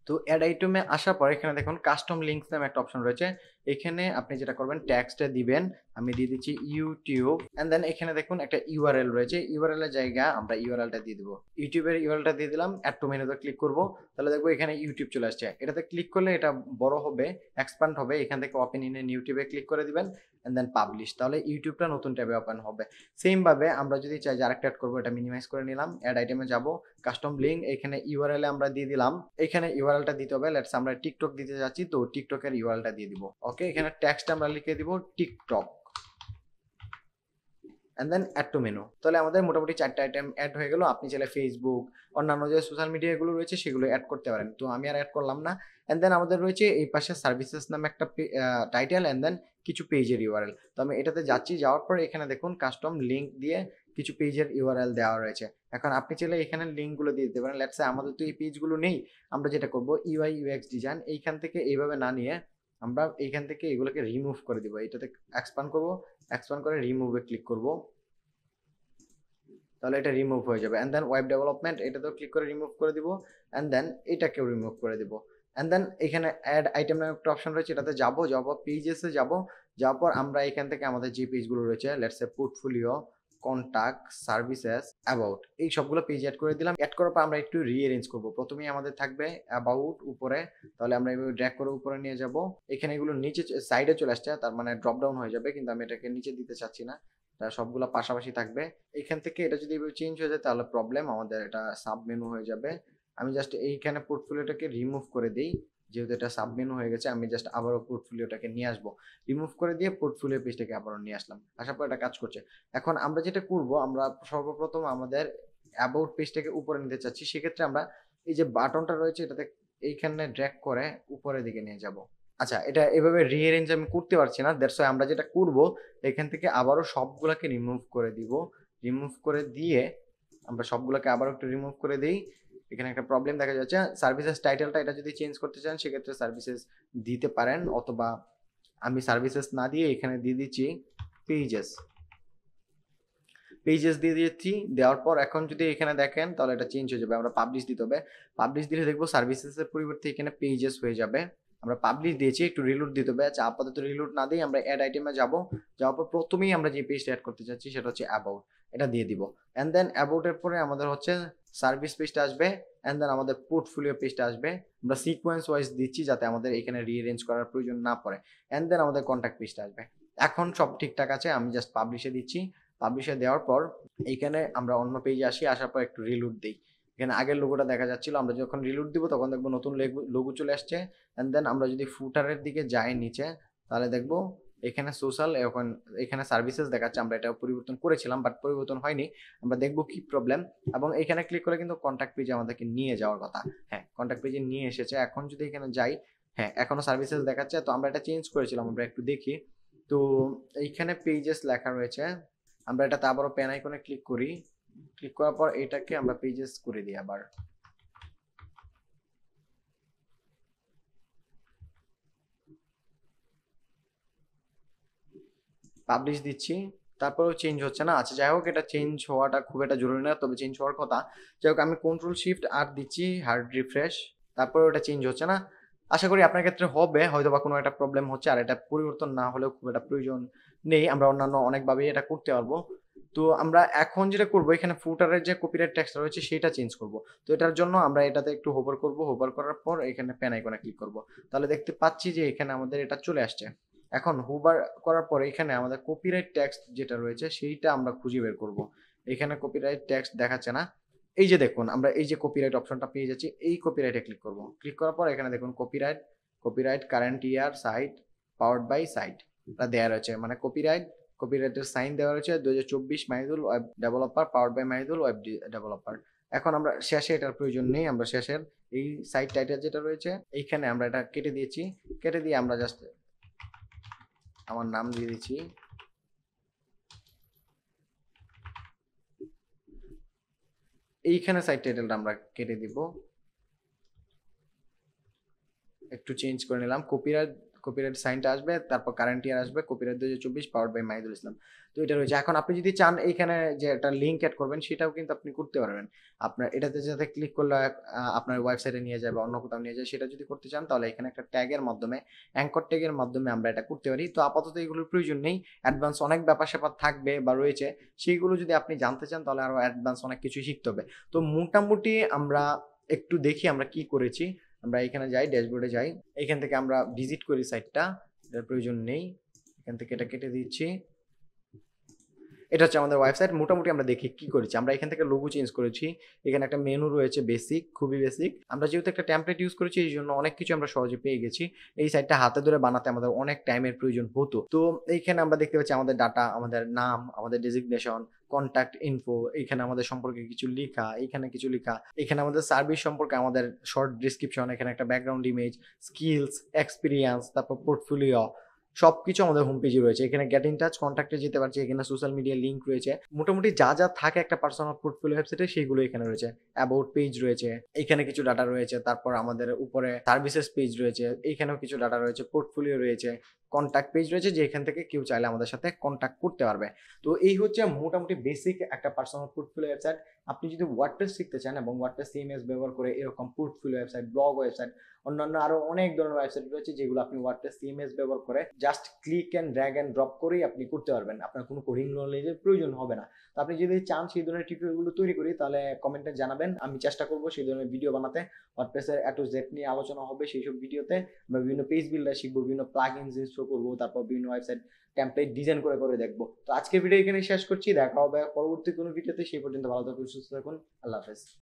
তো অ্যাড আইটেমে আসার পর এখানে দেখুন কাস্টম লিঙ্কস নামে একটা অপশন রয়েছে। এখানে আপনি যেটা করবেন ট্যাক্সটা দিবেন, আমি দিয়ে দিচ্ছি ইউটিউব। এন্ড দেন এখানে দেখুন একটা ইউআরএল রয়েছে, ইউআরএল এর জায়গা আমরা ইউআরএলটা দিয়ে দিব। ইউটিউবের ইউআরএলটা দিয়ে দিলাম। অ্যাড টু মেনুতে ক্লিক করব। তাহলে দেখবো এখানে ইউটিউব চলে আসছে। এটাতে ক্লিক করলে এটা বড় হবে, এক্সপ্যান্ড হবে। এখান থেকে ওপেন ইন এ নিউ ট্যাবে ক্লিক করে দিবেন, এন্ড দেন পাবলিশ। তাহলে ইউটিউবটা নতুন ট্যাবে ওপেন হবে। সেম ভাবে আমরা যদি চাই যে আরেকটা অ্যাড করবো, এটা মিনিমাইজ করে নিলাম। অ্যাড আইটেমে যাব, কাস্টম লিঙ্ক, এখানে ইউআরএল আমরা দিয়ে দিলাম। এখানে ইউআরএলটা দিতে হবে, লেটস আমরা টিকটক দিতে যাচ্ছি, তো টিকটকের ইউআরএলটা দিয়ে দিব। ওকে, এখানে ট্যাক্সটা আমরা লিখে দিব TikTok. And then add to menu. তাহলে আমাদের মোটামুটি 4টা আইটেম অ্যাড হয়ে গেল। আপনি চাইলে ফেসবুক, অন্যান্য যে সোশ্যাল মিডিয়াগুলো রয়েছে সেগুলো অ্যাড করতে পারেন। তো আমি আর অ্যাড করলাম না। অ্যান্ড দেন আমাদের রয়েছে এই পাশে সার্ভিসেস নামে একটা টাইটেল অ্যান্ড দেন কিছু পেজের ইউআরএল। তো আমি এটাতে যাচ্ছি, যাওয়ার পর এখানে দেখুন কাস্টম লিঙ্ক দিয়ে কিছু পেজের ইউআরএল দেওয়া রয়েছে। এখন আপনি চাইলে এখানে লিঙ্কগুলো দিয়ে দিতে পারেন। লেটস সে আমাদের তো এই পেজগুলো নেই, আমরা যেটা করব ইউআই ইউএক্স ডিজাইন এইখান থেকে এইভাবে না নিয়ে আমরা এইখান থেকে এগুলোকে রিমুভ করে দিব। এটাতে এক্সপান্ড করব, এক্সপান্ড করে রিমুভে ক্লিক করব, তাহলে এটা রিমুভ হয়ে যাবে। অ্যান্ড দেন ওয়েব ডেভেলপমেন্ট এটাতেও ক্লিক করে রিমুভ করে দিব, অ্যান্ড দেন এটাকেও রিমুভ করে দিব। অ্যান্ড দেন এখানে অ্যাড আইটেম নামে একটা অপশন রয়েছে, এটাতে যাবো, যাওয়ার পর পেজেসে যাবো, যাওয়ার পর আমরা এখান থেকে আমাদের যে পেজগুলো রয়েছে let's say portfolio, contact, services, about, এই সবগুলো পেজ অ্যাড করে দিলাম। অ্যাড করার পর আমরা একটু রিঅ্যারেঞ্জ করব। প্রথমেই আমাদের থাকবে অ্যাবাউট উপরে, তাহলে আমরা এভাবে ড্র্যাগ করে উপরে নিয়ে যাব। এখানে এগুলো নিচে সাইডে চলে আসছে, তার মানে ড্রপ ডাউন হয়ে যাবে, কিন্তু আমি এটাকে নিচে দিতে চাচ্ছি না, সবগুলো পাশাপাশি থাকবে। এখান থেকে এটা যদি চেঞ্জ হয়ে যায় তাহলে প্রবলেম, আমাদের এটা সাব মেনু হয়ে যাবে। আমি জাস্ট এইখানে পোর্টফোলিওটাকে রিমুভ করে দিই, যেহেতু এটা সাব মেনু হয়ে গেছে। আমি জাস্ট আবারও পোর্টফোলিওটাকে নিয়ে আসবো, রিমুভ করে দিয়ে পোর্টফোলিও পেজটাকে আবারও নিয়ে আসলাম, আসার পর এটা কাজ করছে। এখন আমরা যেটা করব, আমরা সর্বপ্রথম আমাদের অ্যাবাউট পেজটাকে উপরে নিতে চাচ্ছি। সেক্ষেত্রে আমরা এই যে বাটনটা রয়েছে এটাতে এইখানে ড্র্যাগ করে উপরের দিকে নিয়ে যাব। আচ্ছা, এটা এভাবে রিঅ্যারেঞ্জ আমি করতে পারছি না, দ্যাটস ওয়াই আমরা যেটা করব এখান থেকে আবারও সবগুলোকে রিমুভ করে দিব। রিমুভ করে দিয়ে আমরা সবগুলোকে আবারও একটু রিমুভ করে দিই। এখানে একটা প্রবলেম দেখা যাচ্ছে, সার্ভিসেস টাইটেলটা এটা যদি চেঞ্জ করতে চান সেক্ষেত্রে সার্ভিসেস দিতে পারেন, অথবা আমি সার্ভিসেস না দিয়ে এখানে দিয়ে দিচ্ছি পেজেস। পেজেস দিয়ে দিচ্ছি, দেওয়ার পর এখন যদি এখানে দেখেন তাহলে এটা চেঞ্জ হয়ে যাবে। আমরা পাবলিশ দিতে হবে, পাবলিশ দিলে দেখবো সার্ভিসেসের পরিবর্তে এখানে পেজেস হয়ে যাবে। আমরা পাবলিশ দিয়েছি, একটু রিলোড দিতে হবে। আচ্ছা, আপাতত রিলোড না দিয়ে আমরা অ্যাড আইটেমে যাব। যাওয়ার পর প্রথমেই আমরা যে পেজটা অ্যাড করতে চাচ্ছি সেটা হচ্ছে অ্যাবাউট, এটা দিয়ে দিব। অ্যান্ড দেন অ্যাবাউটের পরে আমাদের হচ্ছে সার্ভিস পেজটা আসবে, অ্যান্ড দেন আমাদের পোর্টফোলিও পেজটা আসবে। আমরা সিকোয়েন্স ওয়াইজ দিচ্ছি যাতে আমাদের এখানে রিঅ্যারেঞ্জ করার প্রয়োজন না পড়ে। অ্যান্ড দেন আমাদের কন্ট্যাক্ট পেজটা আসবে। এখন সব ঠিকঠাক আছে, আমি জাস্ট পাবলিশে দিচ্ছি। পাবলিশে দেওয়ার পর এইখানে আমরা অন্য পেজে আসি, আসার পর একটু রিলোড দিই। এখানে আগের লোগোটা দেখা যাচ্ছিল, আমরা যখন রিলোড দিব তখন দেখবো নতুন লোগো চলে আসছে। অ্যান্ড দেন আমরা যদি ফুটারের দিকে যাই নিচে, তাহলে দেখবো এখানে সোশ্যাল, এখন এখানে সার্ভিসেস দেখাচ্ছে। আমরা এটা পরিবর্তন করেছিলাম বাট পরিবর্তন হয়নি, আমরা দেখবো কি প্রবলেম। এবং এখানে ক্লিক করে কিন্তু কন্ট্যাক্ট পেজে আমাদেরকে নিয়ে যাওয়ার কথা। হ্যাঁ, কন্ট্যাক্ট পেজে নিয়ে এসেছে। এখন যদি এখানে যাই, হ্যাঁ এখনো সার্ভিসেস দেখাচ্ছে। তো আমরা এটা চেঞ্জ করেছিলাম, আমরা একটু দেখি। তো এইখানে পেজেস লেখা রয়েছে, আমরা এটাতে আবারও পেন আইকনে ক্লিক করি। ক্লিক করার পর এটাকে আমরা পেজেস করে দিই, আবার পাবলিশ দিচ্ছি, তারপরেও চেঞ্জ হচ্ছে না। আচ্ছা যাই হোক, এটা চেঞ্জ হওয়াটা খুব একটা জরুরি না, তবে চেঞ্জ হওয়ার কথা। যাই হোক, আমি কন্ট্রোল শিফট আর দিচ্ছি, হার্ড রিফ্রেশ, তারপরে ওটা চেঞ্জ হচ্ছে না। আশা করি আপনার ক্ষেত্রে হবে, হয়তো বা কোনো একটা প্রবলেম হচ্ছে। আর এটা পরিবর্তন না হলেও খুব একটা প্রয়োজন নেই, আমরা অন্যান্য অনেকভাবেই এটা করতে পারবো। তো আমরা এখন যেটা করবো, এখানে ফুটারের যে কপিরাইট টেক্সট রয়েছে সেটা চেঞ্জ করব। তো এটার জন্য আমরা এটাতে একটু হোভার করব, হোভার করার পর এখানে পেন আইকনে ক্লিক করব। তাহলে দেখতে পাচ্ছি যে এখানে আমাদের এটা চলে আসছে। এখন হোভার করার পরে এখানে আমাদের কপিরাইট টেক্সট যেটা রয়েছে সেইটা আমরা খুঁজে বের করব। এখানে কপিরাইট টেক্সট দেখাচ্ছে না, এই যে দেখুন আমরা এই যে কপিরাইট অপশনটা পেয়ে যাচ্ছি, এই কপিরাইটে ক্লিক করব। ক্লিক করার পর এখানে দেখুন copyright, copyright current year site powered by site এটা দেওয়া রয়েছে। মানে কপিরাইটের সাইন দেওয়া রয়েছে 2024 Mahidul web developer powered by Mahidul web developer. এখন আমরা শেষে এটার প্রয়োজন নেই, আমরা শেষের এই সাইট টাইটেল যেটা রয়েছে এইখানে আমরা এটা কেটে দিয়েছি। কেটে দিয়ে আমরা জাস্ট আমার নাম দিয়ে দিচ্ছি। এইখানে সাইট টাইটেলটা আমরা কেটে দিব, একটু চেঞ্জ করে নিলাম। কপিরাইট সাইনটা আসবে, তারপর কারেন্ট ইয়ার আসবে, কপিরাইট 2024 পাওয়ার্ড বাই মাহিদুল ইসলাম। তো এটা রয়েছে। এখন আপনি যদি চান এইখানে যে একটা লিঙ্ক অ্যাড করবেন সেটাও কিন্তু আপনি করতে পারবেন। আপনার এটাতে যাতে ক্লিক করলে আপনার ওয়েবসাইটে নিয়ে যায় বা অন্য কোথাও নিয়ে যায়, সেটা যদি করতে চান তাহলে এখানে একটা ট্যাগের মাধ্যমে, অ্যাঙ্কর ট্যাগের মাধ্যমে আমরা এটা করতে পারি। তো আপাতত এগুলোর প্রয়োজন নেই, অ্যাডভান্স অনেক ব্যাপার স্যাপার থাকবে বা রয়েছে, সেইগুলো যদি আপনি জানতে চান তাহলে আরও অ্যাডভান্স অনেক কিছুই শিখতে হবে। তো মোটামুটি আমরা একটু দেখি আমরা কি করেছি। আমরা এখানে যাই, ড্যাশবোর্ডে যাই, এখান থেকে আমরা ভিজিট করি সাইটটা, এটার প্রয়োজন নেই, এখান থেকে এটা কেটে দিচ্ছি। এটা হচ্ছে আমাদের ওয়েবসাইট। মোটামুটি আমরা দেখি কি করেছি। আমরা এখান থেকে লোগো চেঞ্জ করেছি। এখানে একটা মেনু রয়েছে বেসিক, খুবই বেসিক। আমরা যেহেতু একটা টেমপ্লেট ইউজ করেছি এই জন্য অনেক কিছু আমরা সহজে পেয়ে গেছি। এই সাইটটা হাতে ধরে বানাতে আমাদের অনেক টাইমের প্রয়োজন হতো। তো এইখানে আমরা দেখতে পাচ্ছি আমাদের ডাটা, আমাদের নাম, আমাদের ডেজিগনেশন, কন্টাক্ট ইনফো, এখানে আমাদের সম্পর্কে কিছু লিখা, এখানে কিছু লিখা, এখানে আমাদের সার্ভিস সম্পর্কে আমাদের শর্ট ডিসক্রিপশন, এখানে একটা ব্যাকগ্রাউন্ড ইমেজ, স্কিলস, এক্সপিরিয়েন্স, তারপর পোর্টফোলিও সবকিছু আমাদের হোম পেজে রয়েছে। এখানে গেট ইন টাচ, কন্ট্যাক্টে যেতে পারছি, এখানে সোশ্যাল মিডিয়া লিঙ্ক রয়েছে। মোটামুটি যা যা থাকে একটা পার্সোনাল পোর্টফোলিও ওয়েবসাইটে সেইগুলো এখানে রয়েছে। অ্যাবাউট পেজ রয়েছে, এখানে কিছু ডাটা রয়েছে, তারপর আমাদের উপরে সার্ভিসেস পেজ রয়েছে, এইখানেও কিছু ডাটা রয়েছে, পোর্টফোলিও রয়েছে, কন্ট্যাক্ট পেজ রয়েছে যেখান থেকে কেউ চাইলে আমাদের সাথে কন্ট্যাক্ট করতে পারবে। তো এই হচ্ছে মোটামুটি বেসিক একটা পার্সোনাল পোর্টফোলিও ওয়েবসাইট। আপনি যদি ওয়ার্ডপ্রেস শিখতে চান এবং ওয়ার্ডপ্রেস সিএমএস ব্যবহার করে এরকম পোর্টফোলিও ওয়েবসাইট, ব্লগ ওয়েবসাইট, অন্যান্য আরো অনেক ধরনের ওয়েবসাইট রয়েছে যেগুলো আপনি ওয়ার্ডপ্রেস সিএমএস ব্যবহার করে just click and drag and drop করেই আপনি করতে পারবেন। আপনার কোনো কোডিং নলেজের প্রয়োজন হবে না। তো আপনি যদি চান সেই ধরনের টিউটোরিয়ালগুলো তৈরি করি তাহলে কমেন্টে জানাবেন, আমি চেষ্টা করবো সেই ধরনের ভিডিও বানাতে। ওয়ার্ডপ্রেসের এ টু জেড নিয়ে আলোচনা হবে সেই সব ভিডিওতে। আমরা বিভিন্ন পেজ বিল্ডার শিখবো, বিভিন্ন প্লাগইনস ইনস্টল করবো, তারপর বিভিন্ন ওয়েবসাইট টেমপ্লেট ডিজাইন করে করে দেখবো। তো আজকের ভিডিও এখানে শেষ করছি, দেখা হবে পরবর্তী কোনো ভিডিওতে। সেই পর্যন্ত ভালো থাকুন, সুস্থ থাকুন, আল্লাহ হাফেজ।